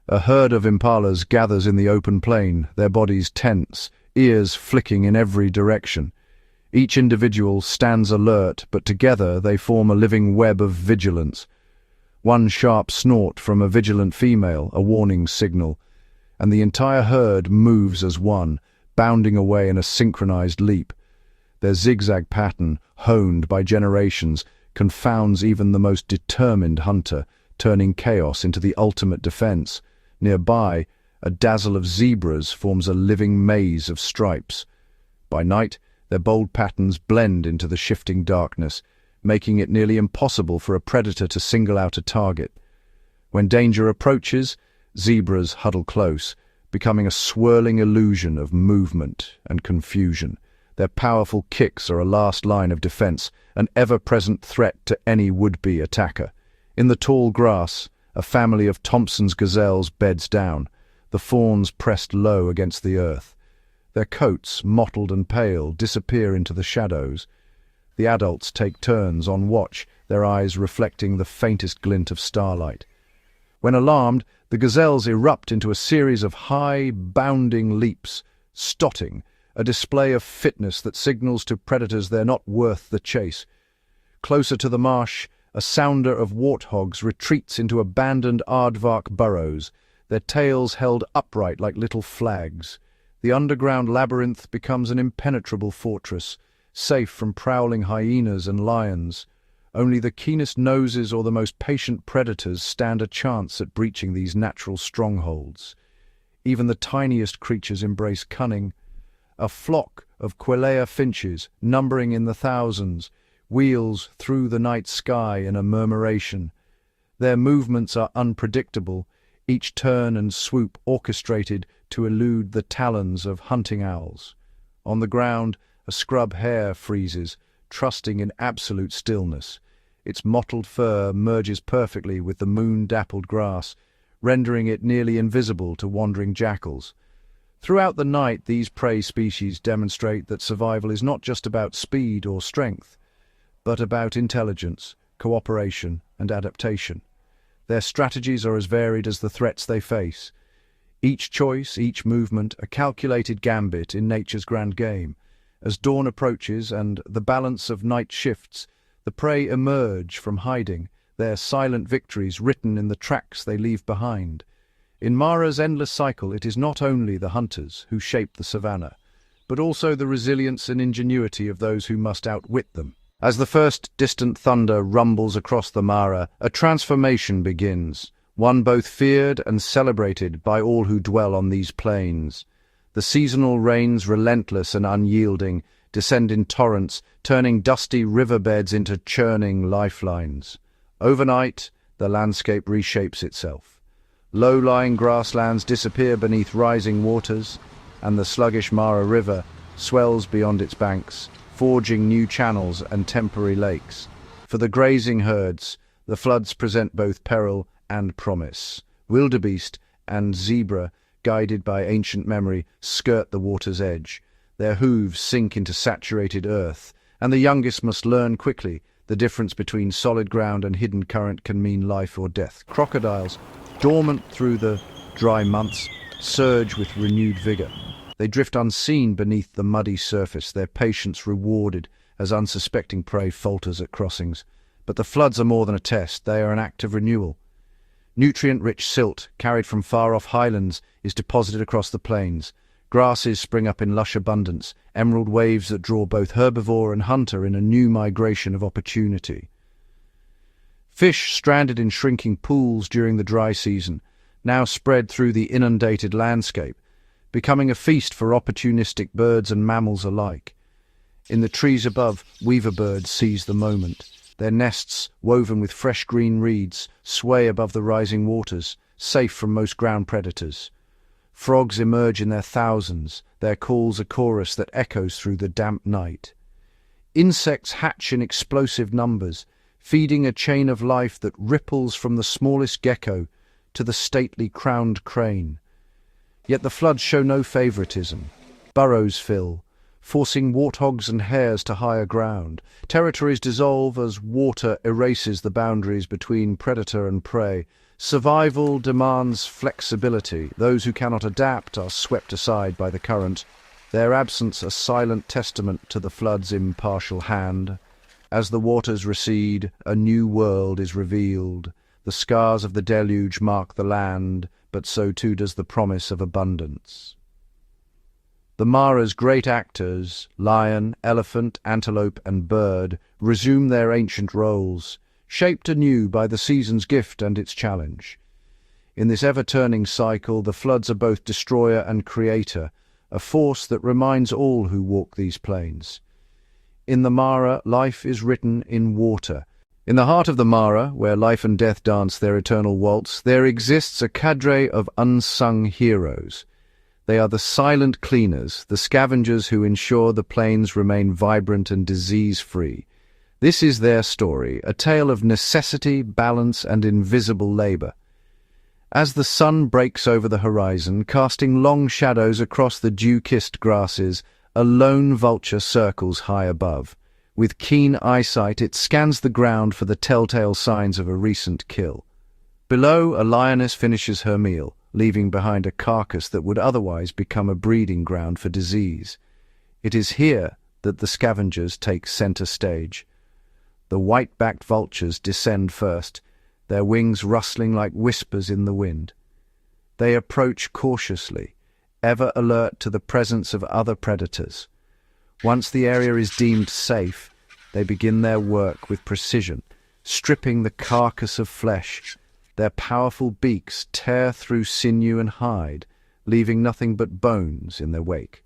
A herd of impalas gathers in the open plain, their bodies tense, ears flicking in every direction. Each individual stands alert, but together they form a living web of vigilance. One sharp snort from a vigilant female, a warning signal, and the entire herd moves as one, bounding away in a synchronized leap. Their zigzag pattern, honed by generations, confounds even the most determined hunter, turning chaos into the ultimate defense. Nearby, a dazzle of zebras forms a living maze of stripes. By night, their bold patterns blend into the shifting darkness, making it nearly impossible for a predator to single out a target. When danger approaches, zebras huddle close, becoming a swirling illusion of movement and confusion. Their powerful kicks are a last line of defense, an ever-present threat to any would-be attacker. In the tall grass, a family of Thompson's gazelles beds down, the fawns pressed low against the earth. Their coats, mottled and pale, disappear into the shadows. The adults take turns on watch, their eyes reflecting the faintest glint of starlight. When alarmed, the gazelles erupt into a series of high, bounding leaps, stotting, a display of fitness that signals to predators they're not worth the chase. Closer to the marsh, a sounder of warthogs retreats into abandoned aardvark burrows, their tails held upright like little flags. The underground labyrinth becomes an impenetrable fortress, safe from prowling hyenas and lions. Only the keenest noses or the most patient predators stand a chance at breaching these natural strongholds. Even the tiniest creatures embrace cunning. A flock of quelea finches, numbering in the thousands, wheels through the night sky in a murmuration. Their movements are unpredictable, each turn and swoop orchestrated to elude the talons of hunting owls. On the ground, a scrub hare freezes, trusting in absolute stillness. Its mottled fur merges perfectly with the moon-dappled grass, rendering it nearly invisible to wandering jackals. Throughout the night, these prey species demonstrate that survival is not just about speed or strength, but about intelligence, cooperation, and adaptation. Their strategies are as varied as the threats they face. Each choice, each movement, a calculated gambit in nature's grand game. As dawn approaches and the balance of night shifts, the prey emerge from hiding, their silent victories written in the tracks they leave behind. In Mara's endless cycle, it is not only the hunters who shape the savannah, but also the resilience and ingenuity of those who must outwit them. As the first distant thunder rumbles across the Mara, a transformation begins, one both feared and celebrated by all who dwell on these plains. The seasonal rains, relentless and unyielding, descend in torrents, turning dusty riverbeds into churning lifelines. Overnight, the landscape reshapes itself. Low-lying grasslands disappear beneath rising waters, and the sluggish Mara River swells beyond its banks, forging new channels and temporary lakes. For the grazing herds, the floods present both peril and promise. Wildebeest and zebra, guided by ancient memory, skirt the water's edge. Their hooves sink into saturated earth, and the youngest must learn quickly the difference between solid ground and hidden current can mean life or death. Crocodiles, dormant through the dry months, surge with renewed vigor. They drift unseen beneath the muddy surface, their patience rewarded as unsuspecting prey falters at crossings. But the floods are more than a test, they are an act of renewal. Nutrient-rich silt, carried from far-off highlands, is deposited across the plains. Grasses spring up in lush abundance, emerald waves that draw both herbivore and hunter in a new migration of opportunity. Fish stranded in shrinking pools during the dry season now spread through the inundated landscape, becoming a feast for opportunistic birds and mammals alike. In the trees above, weaver birds seize the moment. Their nests, woven with fresh green reeds, sway above the rising waters, safe from most ground predators. Frogs emerge in their thousands, their calls a chorus that echoes through the damp night. Insects hatch in explosive numbers, feeding a chain of life that ripples from the smallest gecko to the stately crowned crane. Yet the floods show no favoritism. Burrows fill, forcing warthogs and hares to higher ground. Territories dissolve as water erases the boundaries between predator and prey. Survival demands flexibility. Those who cannot adapt are swept aside by the current, their absence a silent testament to the flood's impartial hand. As the waters recede, a new world is revealed. The scars of the deluge mark the land, but so too does the promise of abundance. The Mara's great actors, lion, elephant, antelope, and bird, resume their ancient roles, shaped anew by the season's gift and its challenge. In this ever-turning cycle, the floods are both destroyer and creator, a force that reminds all who walk these plains. In the Mara, life is written in water. In the heart of the Mara, where life and death dance their eternal waltz, there exists a cadre of unsung heroes. They are the silent cleaners, the scavengers who ensure the plains remain vibrant and disease-free. This is their story, a tale of necessity, balance, and invisible labor. As the sun breaks over the horizon, casting long shadows across the dew-kissed grasses, a lone vulture circles high above. With keen eyesight, it scans the ground for the telltale signs of a recent kill. Below, a lioness finishes her meal, leaving behind a carcass that would otherwise become a breeding ground for disease. It is here that the scavengers take center stage. The white-backed vultures descend first, their wings rustling like whispers in the wind. They approach cautiously, ever alert to the presence of other predators. Once the area is deemed safe, They begin their work with precision, stripping the carcass of flesh. Their powerful beaks tear through sinew and hide, leaving nothing but bones in their wake.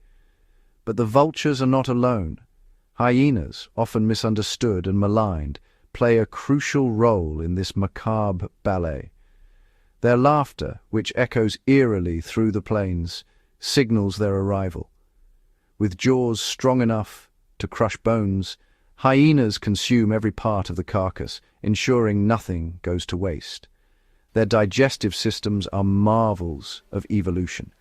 But the vultures are not alone. Hyenas, often misunderstood and maligned, play a crucial role in this macabre ballet. Their laughter, which echoes eerily through the plains, signals their arrival. With jaws strong enough to crush bones, hyenas consume every part of the carcass, ensuring nothing goes to waste. Their digestive systems are marvels of evolution,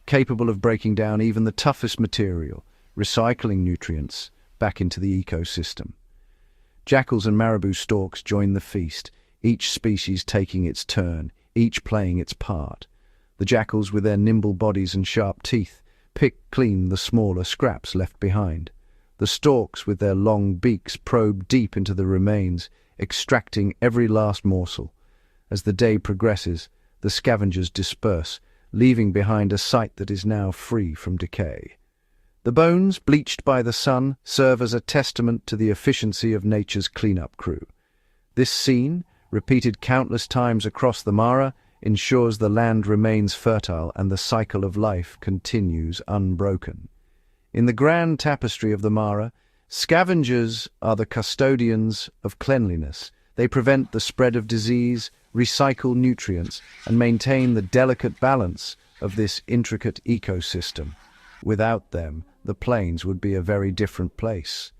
capable of breaking down even the toughest material, recycling nutrients back into the ecosystem. Jackals and marabou storks join the feast, each species taking its turn, each playing its part. The jackals, with their nimble bodies and sharp teeth, pick clean the smaller scraps left behind. The storks, with their long beaks, probe deep into the remains, extracting every last morsel. As the day progresses, the scavengers disperse, leaving behind a site that is now free from decay. The bones, bleached by the sun, serve as a testament to the efficiency of nature's cleanup crew. This scene, repeated countless times across the Mara, ensures the land remains fertile and the cycle of life continues unbroken. In the grand tapestry of the Mara, scavengers are the custodians of cleanliness. They prevent the spread of disease, recycle nutrients, and maintain the delicate balance of this intricate ecosystem. Without them, the plains would be a very different place,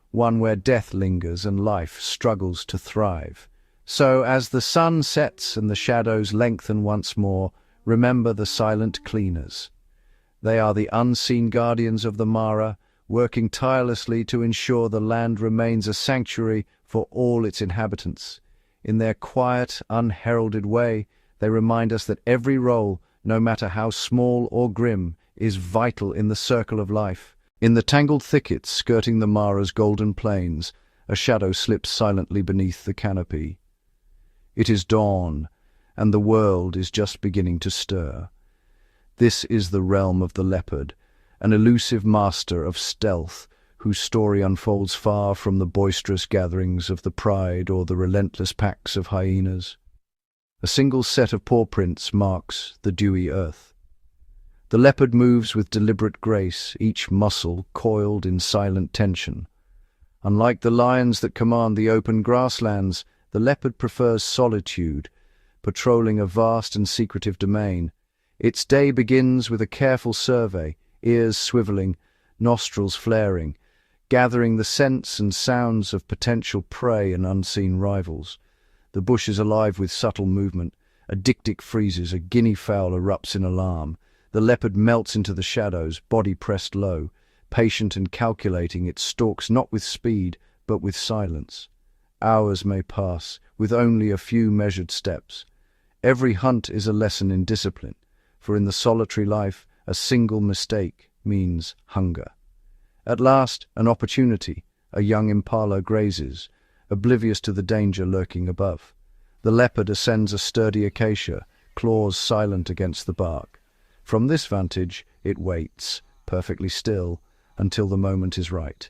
one where death lingers and life struggles to thrive. So, as the sun sets and the shadows lengthen once more, remember the silent cleaners. They are the unseen guardians of the Mara, working tirelessly to ensure the land remains a sanctuary for all its inhabitants. In their quiet, unheralded way, they remind us that every role, no matter how small or grim, is vital in the circle of life. In the tangled thickets skirting the Mara's golden plains, a shadow slips silently beneath the canopy. It is dawn, and the world is just beginning to stir. This is the realm of the Leopard, an elusive master of stealth whose story unfolds far from the boisterous gatherings of the Pride or the relentless packs of hyenas. A single set of paw prints marks the dewy earth. The leopard moves with deliberate grace, each muscle coiled in silent tension. Unlike the lions that command the open grasslands, the leopard prefers solitude, patrolling a vast and secretive domain. Its day begins with a careful survey, ears swiveling, nostrils flaring, gathering the scents and sounds of potential prey and unseen rivals. The bush is alive with subtle movement. A dik-dik freezes, a guinea fowl erupts in alarm. The leopard melts into the shadows, body pressed low. Patient and calculating, it stalks not with speed, but with silence. Hours may pass, with only a few measured steps. Every hunt is a lesson in discipline, for in the solitary life, a single mistake means hunger. At last, an opportunity. A young impala grazes, oblivious to the danger lurking above. The leopard ascends a sturdy acacia, claws silent against the bark. From this vantage, it waits, perfectly still, until the moment is right.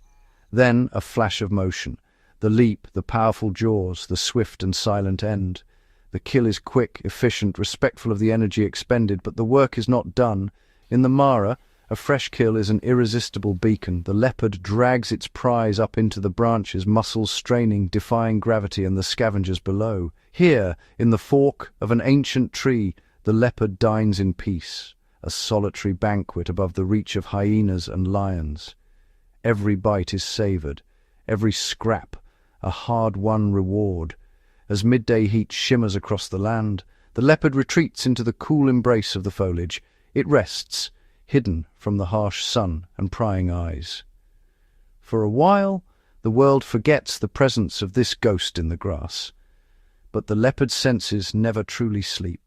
Then a flash of motion. The leap, the powerful jaws, the swift and silent end. The kill is quick, efficient, respectful of the energy expended, but the work is not done. In the Mara, a fresh kill is an irresistible beacon. The leopard drags its prize up into the branches, muscles straining, defying gravity and the scavengers below. Here, in the fork of an ancient tree, the leopard dines in peace, a solitary banquet above the reach of hyenas and lions. Every bite is savoured, every scrap a hard-won reward. As midday heat shimmers across the land, the leopard retreats into the cool embrace of the foliage. It rests, hidden from the harsh sun and prying eyes. For a while, the world forgets the presence of this ghost in the grass. But the leopard's senses never truly sleep.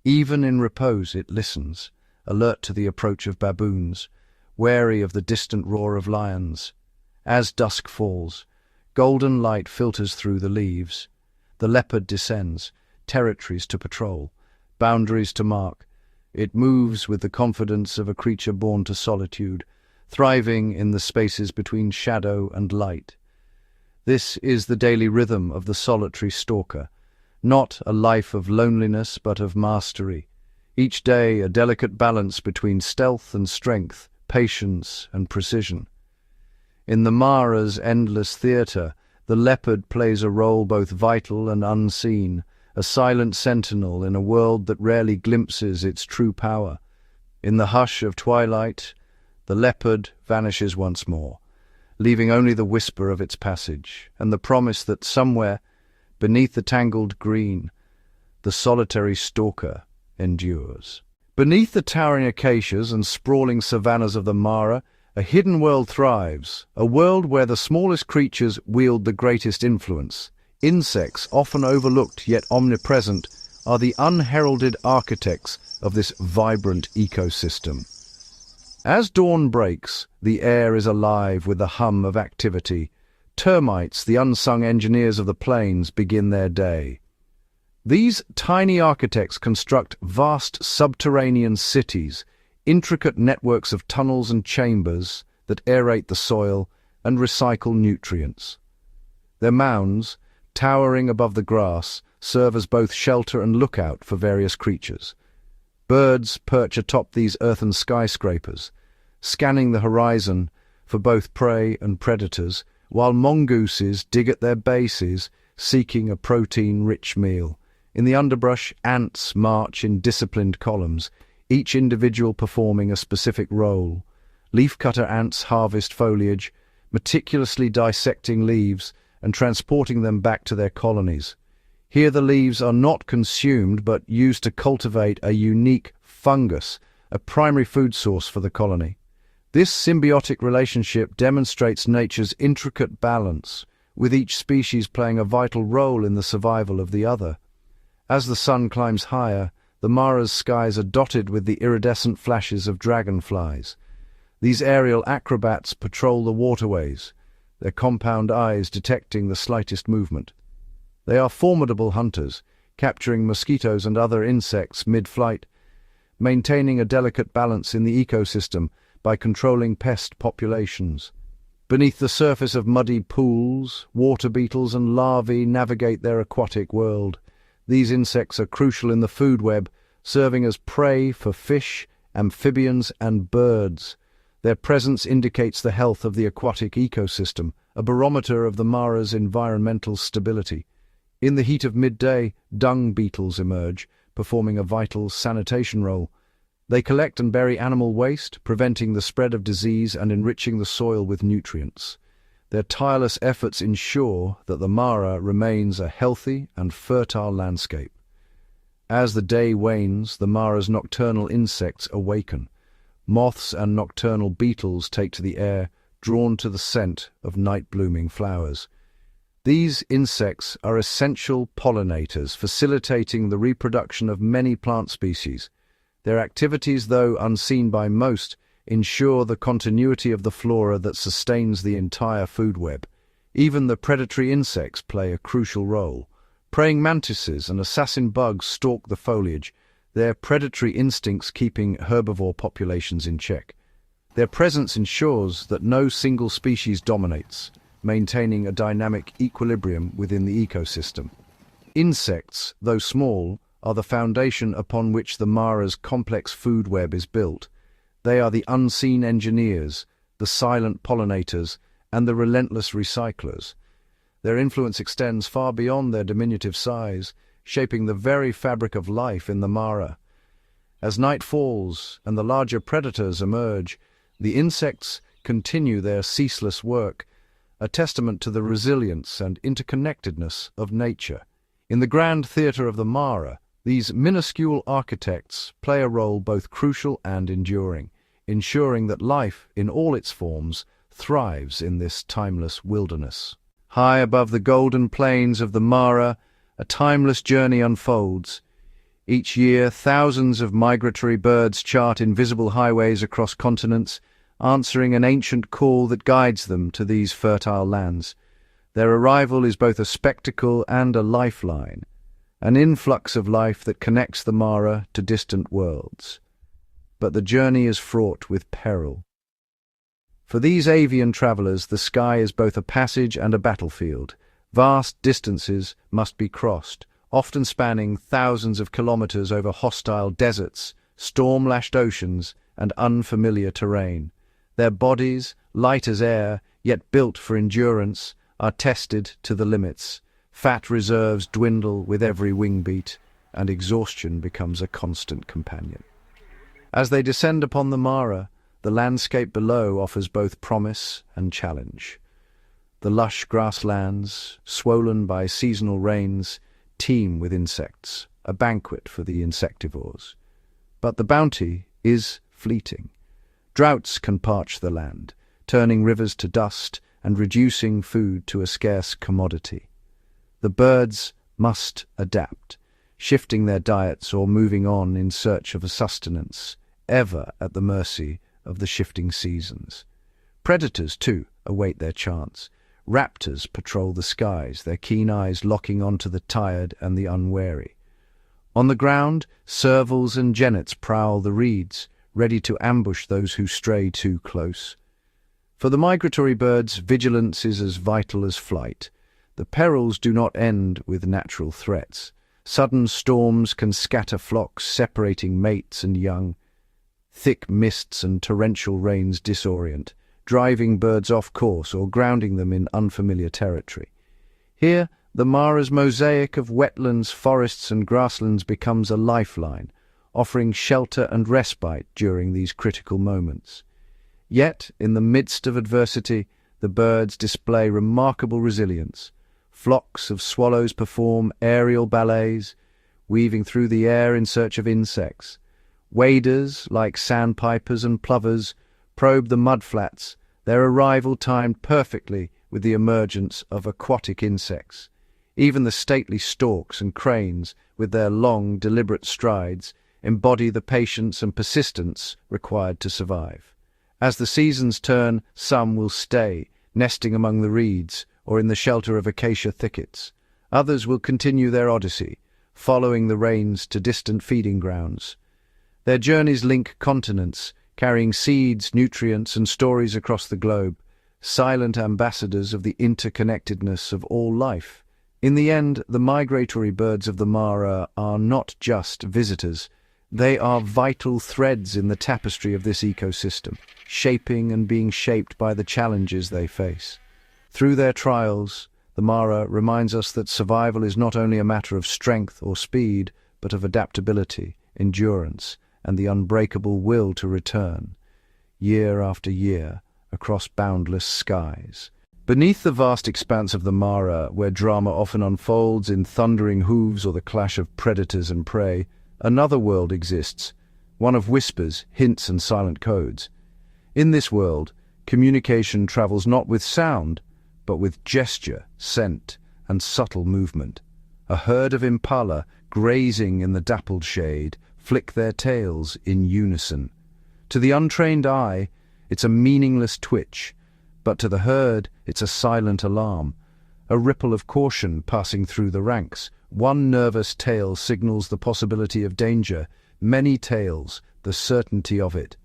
Even in repose it listens, alert to the approach of baboons, wary of the distant roar of lions. As dusk falls, golden light filters through the leaves. The leopard descends, territories to patrol, boundaries to mark. It moves with the confidence of a creature born to solitude, thriving in the spaces between shadow and light. This is the daily rhythm of the solitary stalker, not a life of loneliness but of mastery. Each day a delicate balance between stealth and strength, patience and precision. In the Mara's endless theatre, the leopard plays a role both vital and unseen, a silent sentinel in a world that rarely glimpses its true power. In the hush of twilight, the leopard vanishes once more, leaving only the whisper of its passage, and the promise that somewhere, beneath the tangled green, the solitary stalker endures. Beneath the towering acacias and sprawling savannas of the Mara, a hidden world thrives, a world where the smallest creatures wield the greatest influence. Insects, often overlooked yet omnipresent, are the unheralded architects of this vibrant ecosystem. As dawn breaks, the air is alive with the hum of activity. Termites, the unsung engineers of the plains, begin their day. These tiny architects construct vast subterranean cities, intricate networks of tunnels and chambers that aerate the soil and recycle nutrients. Their mounds, towering above the grass, serve as both shelter and lookout for various creatures. Birds perch atop these earthen skyscrapers, scanning the horizon for both prey and predators, while mongooses dig at their bases, seeking a protein-rich meal. In the underbrush, ants march in disciplined columns, each individual performing a specific role. Leafcutter ants harvest foliage, meticulously dissecting leaves and transporting them back to their colonies. Here the leaves are not consumed but used to cultivate a unique fungus, a primary food source for the colony. This symbiotic relationship demonstrates nature's intricate balance, with each species playing a vital role in the survival of the other. As the sun climbs higher, the Mara's skies are dotted with the iridescent flashes of dragonflies. These aerial acrobats patrol the waterways, their compound eyes detecting the slightest movement. They are formidable hunters, capturing mosquitoes and other insects mid-flight, maintaining a delicate balance in the ecosystem by controlling pest populations. Beneath the surface of muddy pools, water beetles and larvae navigate their aquatic world. These insects are crucial in the food web, serving as prey for fish, amphibians and birds. Their presence indicates the health of the aquatic ecosystem, a barometer of the Mara's environmental stability. In the heat of midday, dung beetles emerge, performing a vital sanitation role. They collect and bury animal waste, preventing the spread of disease and enriching the soil with nutrients. Their tireless efforts ensure that the Mara remains a healthy and fertile landscape. As the day wanes, the Mara's nocturnal insects awaken. Moths and nocturnal beetles take to the air, drawn to the scent of night-blooming flowers. These insects are essential pollinators, facilitating the reproduction of many plant species. Their activities, though unseen by most, ensure the continuity of the flora that sustains the entire food web. Even the predatory insects play a crucial role. Praying mantises and assassin bugs stalk the foliage, their predatory instincts keeping herbivore populations in check. Their presence ensures that no single species dominates, maintaining a dynamic equilibrium within the ecosystem. Insects, though small, are the foundation upon which the Mara's complex food web is built. They are the unseen engineers, the silent pollinators, and the relentless recyclers. Their influence extends far beyond their diminutive size, shaping the very fabric of life in the Mara. As night falls and the larger predators emerge, the insects continue their ceaseless work, a testament to the resilience and interconnectedness of nature. In the grand theatre of the Mara, these minuscule architects play a role both crucial and enduring, ensuring that life, in all its forms, thrives in this timeless wilderness. High above the golden plains of the Mara, a timeless journey unfolds. Each year, thousands of migratory birds chart invisible highways across continents, answering an ancient call that guides them to these fertile lands. Their arrival is both a spectacle and a lifeline, an influx of life that connects the Mara to distant worlds. But the journey is fraught with peril. For these avian travelers, the sky is both a passage and a battlefield. Vast distances must be crossed, often spanning thousands of kilometers over hostile deserts, storm-lashed oceans, and unfamiliar terrain. Their bodies, light as air, yet built for endurance, are tested to the limits. Fat reserves dwindle with every wing beat, and exhaustion becomes a constant companion. As they descend upon the Mara, the landscape below offers both promise and challenge. The lush grasslands, swollen by seasonal rains, teem with insects, a banquet for the insectivores. But the bounty is fleeting. Droughts can parch the land, turning rivers to dust and reducing food to a scarce commodity. The birds must adapt, shifting their diets or moving on in search of a sustenance, ever at the mercy of the shifting seasons. Predators, too, await their chance. Raptors patrol the skies, their keen eyes locking onto the tired and the unwary. On the ground, servals and genets prowl the reeds, ready to ambush those who stray too close. For the migratory birds, vigilance is as vital as flight. The perils do not end with natural threats. Sudden storms can scatter flocks, separating mates and young. Thick mists and torrential rains disorient, driving birds off course or grounding them in unfamiliar territory. Here, the Mara's mosaic of wetlands, forests and grasslands becomes a lifeline, offering shelter and respite during these critical moments. Yet, in the midst of adversity, the birds display remarkable resilience. Flocks of swallows perform aerial ballets, weaving through the air in search of insects. Waders, like sandpipers and plovers, probe the mudflats, their arrival timed perfectly with the emergence of aquatic insects. Even the stately storks and cranes, with their long, deliberate strides, embody the patience and persistence required to survive. As the seasons turn, some will stay, nesting among the reeds or in the shelter of acacia thickets. Others will continue their odyssey, following the rains to distant feeding grounds. Their journeys link continents, carrying seeds, nutrients, and stories across the globe, silent ambassadors of the interconnectedness of all life. In the end, the migratory birds of the Mara are not just visitors. They are vital threads in the tapestry of this ecosystem, shaping and being shaped by the challenges they face. Through their trials, the Mara reminds us that survival is not only a matter of strength or speed, but of adaptability, endurance, and the unbreakable will to return, year after year, across boundless skies. Beneath the vast expanse of the Mara, where drama often unfolds in thundering hooves or the clash of predators and prey, another world exists, one of whispers, hints, and silent codes. In this world, communication travels not with sound, but with gesture, scent, and subtle movement. A herd of impala, grazing in the dappled shade, flick their tails in unison. To the untrained eye, it's a meaningless twitch, but to the herd, it's a silent alarm, a ripple of caution passing through the ranks. One nervous tail signals the possibility of danger, many tails, the certainty of it.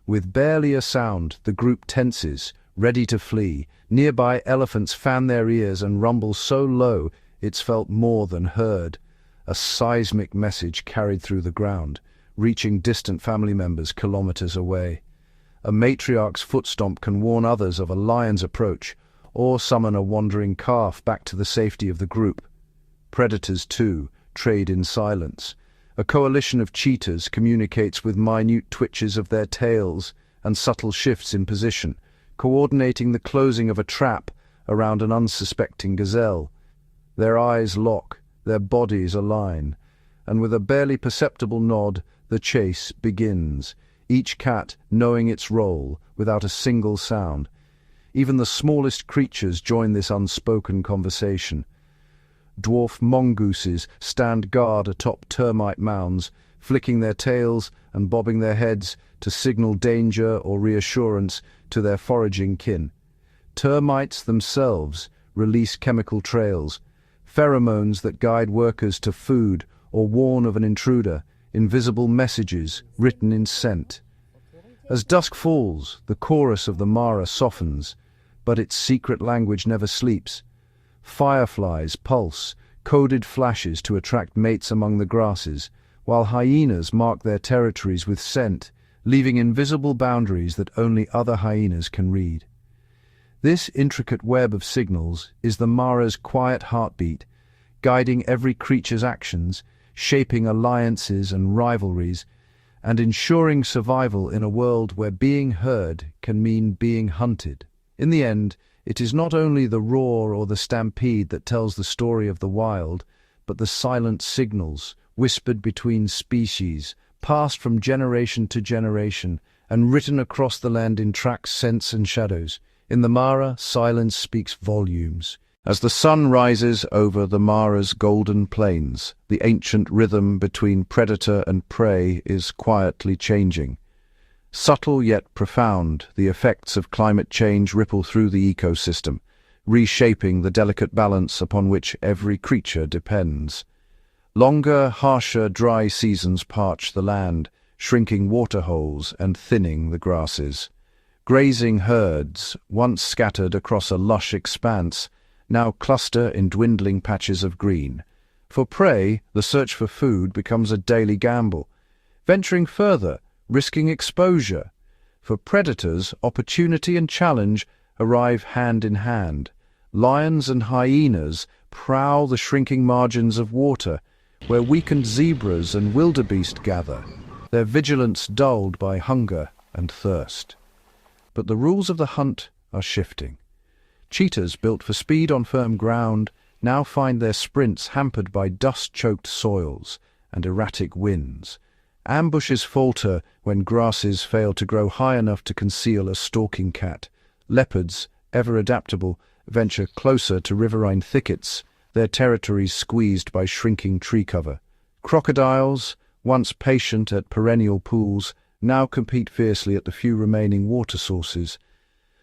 With barely a sound, the group tenses, ready to flee. Nearby elephants fan their ears and rumble so low it's felt more than heard. A seismic message carried through the ground, reaching distant family members kilometers away. A matriarch's footstomp can warn others of a lion's approach, or summon a wandering calf back to the safety of the group. Predators, too, trade in silence. A coalition of cheetahs communicates with minute twitches of their tails and subtle shifts in position, coordinating the closing of a trap around an unsuspecting gazelle. Their eyes lock, their bodies align, and with a barely perceptible nod, the chase begins, each cat knowing its role without a single sound. Even the smallest creatures join this unspoken conversation. Dwarf mongooses stand guard atop termite mounds, flicking their tails and bobbing their heads to signal danger or reassurance to their foraging kin. Termites themselves release chemical trails, pheromones that guide workers to food or warn of an intruder, invisible messages written in scent. As dusk falls, the chorus of the Mara softens, but its secret language never sleeps. Fireflies pulse, coded flashes to attract mates among the grasses, while hyenas mark their territories with scent, leaving invisible boundaries that only other hyenas can read. This intricate web of signals is the Mara's quiet heartbeat, guiding every creature's actions, shaping alliances and rivalries, and ensuring survival in a world where being heard can mean being hunted. In the end, it is not only the roar or the stampede that tells the story of the wild, but the silent signals, whispered between species, passed from generation to generation, and written across the land in tracks, scents, and shadows. In the Mara, silence speaks volumes. As the sun rises over the Mara's golden plains, the ancient rhythm between predator and prey is quietly changing. Subtle yet profound, the effects of climate change ripple through the ecosystem, reshaping the delicate balance upon which every creature depends. Longer, harsher, dry seasons parch the land, shrinking waterholes and thinning the grasses. Grazing herds, once scattered across a lush expanse, now cluster in dwindling patches of green. For prey, the search for food becomes a daily gamble. Venturing further, risking exposure. For predators, opportunity and challenge arrive hand in hand. Lions and hyenas prowl the shrinking margins of water, where weakened zebras and wildebeest gather, their vigilance dulled by hunger and thirst. But the rules of the hunt are shifting. Cheetahs built for speed on firm ground now find their sprints hampered by dust-choked soils and erratic winds. Ambushes falter when grasses fail to grow high enough to conceal a stalking cat. Leopards, ever adaptable, venture closer to riverine thickets, their territories squeezed by shrinking tree cover. Crocodiles, once patient at perennial pools, now compete fiercely at the few remaining water sources,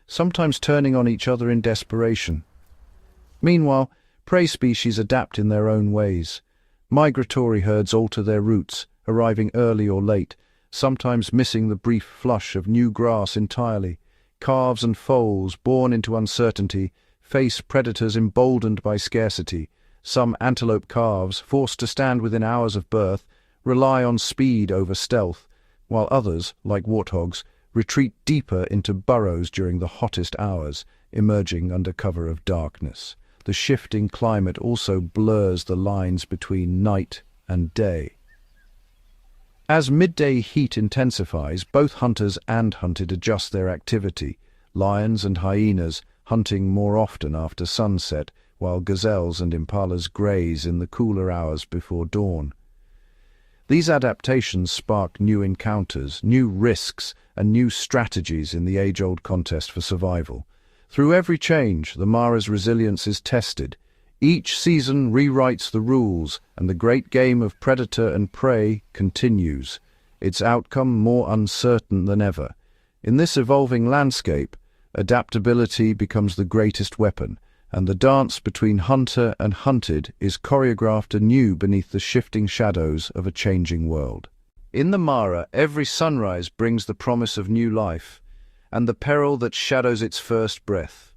sometimes turning on each other in desperation. Meanwhile, prey species adapt in their own ways. Migratory herds alter their routes, arriving early or late, sometimes missing the brief flush of new grass entirely. Calves and foals, born into uncertainty, face predators emboldened by scarcity. Some antelope calves, forced to stand within hours of birth, rely on speed over stealth, while others, like warthogs, retreat deeper into burrows during the hottest hours, emerging under cover of darkness. The shifting climate also blurs the lines between night and day. As midday heat intensifies, both hunters and hunted adjust their activity. Lions and hyenas hunting more often after sunset, while gazelles and impalas graze in the cooler hours before dawn. These adaptations spark new encounters, new risks, and new strategies in the age-old contest for survival. Through every change, the Mara's resilience is tested. Each season rewrites the rules, and the great game of predator and prey continues, its outcome more uncertain than ever. In this evolving landscape, adaptability becomes the greatest weapon, and the dance between hunter and hunted is choreographed anew beneath the shifting shadows of a changing world. In the Mara, every sunrise brings the promise of new life, and the peril that shadows its first breath.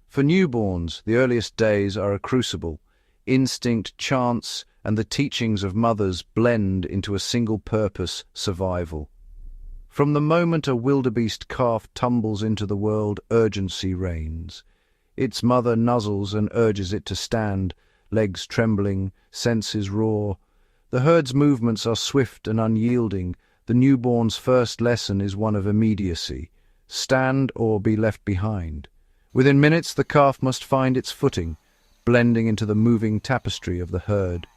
For newborns, the earliest days are a crucible. Instinct, chance, and the teachings of mothers blend into a single purpose: survival. From the moment a wildebeest calf tumbles into the world, urgency reigns. Its mother nuzzles and urges it to stand, legs trembling, senses raw. The herd's movements are swift and unyielding. The newborn's first lesson is one of immediacy: stand or be left behind. Within minutes, the calf must find its footing, blending into the moving tapestry of the herd.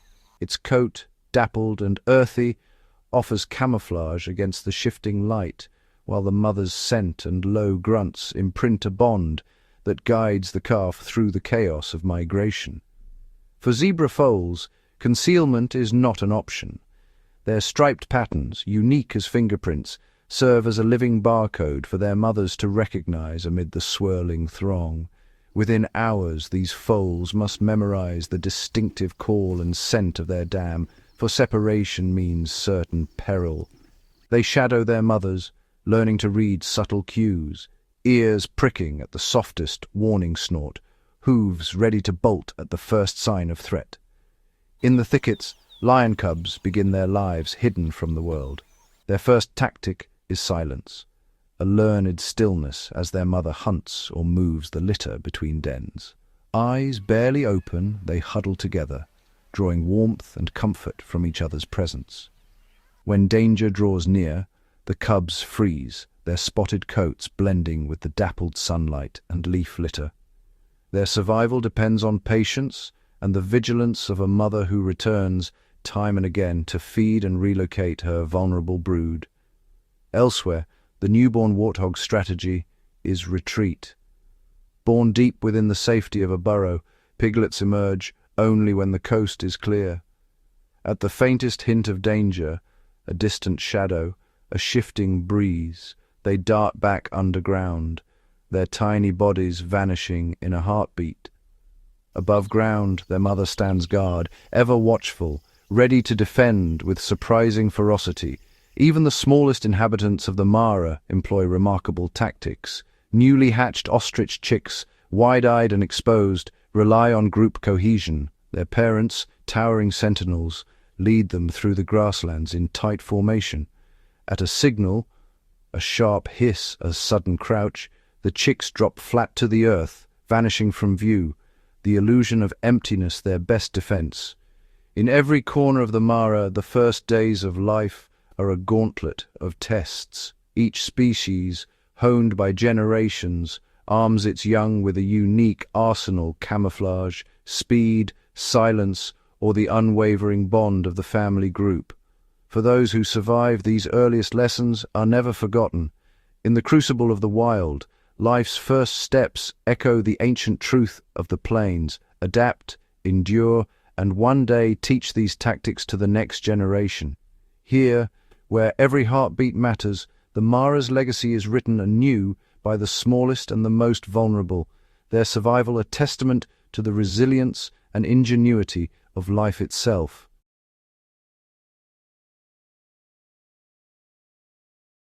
Its coat, dappled and earthy, offers camouflage against the shifting light, while the mother's scent and low grunts imprint a bond that guides the calf through the chaos of migration. For zebra foals, concealment is not an option. Their striped patterns, unique as fingerprints, serve as a living barcode for their mothers to recognize amid the swirling throng. Within hours, these foals must memorize the distinctive call and scent of their dam, for separation means certain peril. They shadow their mothers, learning to read subtle cues, ears pricking at the softest warning snort, hooves ready to bolt at the first sign of threat. In the thickets, lion cubs begin their lives hidden from the world. Their first tactic is silence, a learned stillness as their mother hunts or moves the litter between dens. Eyes barely open, they huddle together, drawing warmth and comfort from each other's presence. When danger draws near, the cubs freeze, their spotted coats blending with the dappled sunlight and leaf litter. Their survival depends on patience and the vigilance of a mother who returns time and again to feed and relocate her vulnerable brood. Elsewhere, the newborn warthog's strategy is retreat. Born deep within the safety of a burrow, piglets emerge only when the coast is clear. At the faintest hint of danger, a distant shadow, a shifting breeze, they dart back underground, their tiny bodies vanishing in a heartbeat. Above ground, their mother stands guard, ever watchful, ready to defend with surprising ferocity. Even the smallest inhabitants of the Mara employ remarkable tactics. Newly hatched ostrich chicks, wide-eyed and exposed, rely on group cohesion. Their parents, towering sentinels, lead them through the grasslands in tight formation. At a signal, a sharp hiss, a sudden crouch, the chicks drop flat to the earth, vanishing from view, the illusion of emptiness their best defense. In every corner of the Mara, the first days of life are a gauntlet of tests. Each species, honed by generations, arms its young with a unique arsenal: camouflage, speed, silence, or the unwavering bond of the family group. For those who survive, these earliest lessons are never forgotten. In the crucible of the wild, life's first steps echo the ancient truth of the plains: adapt, endure, and one day teach these tactics to the next generation. Here, where every heartbeat matters, the Mara's legacy is written anew by the smallest and the most vulnerable, their survival a testament to the resilience and ingenuity of life itself.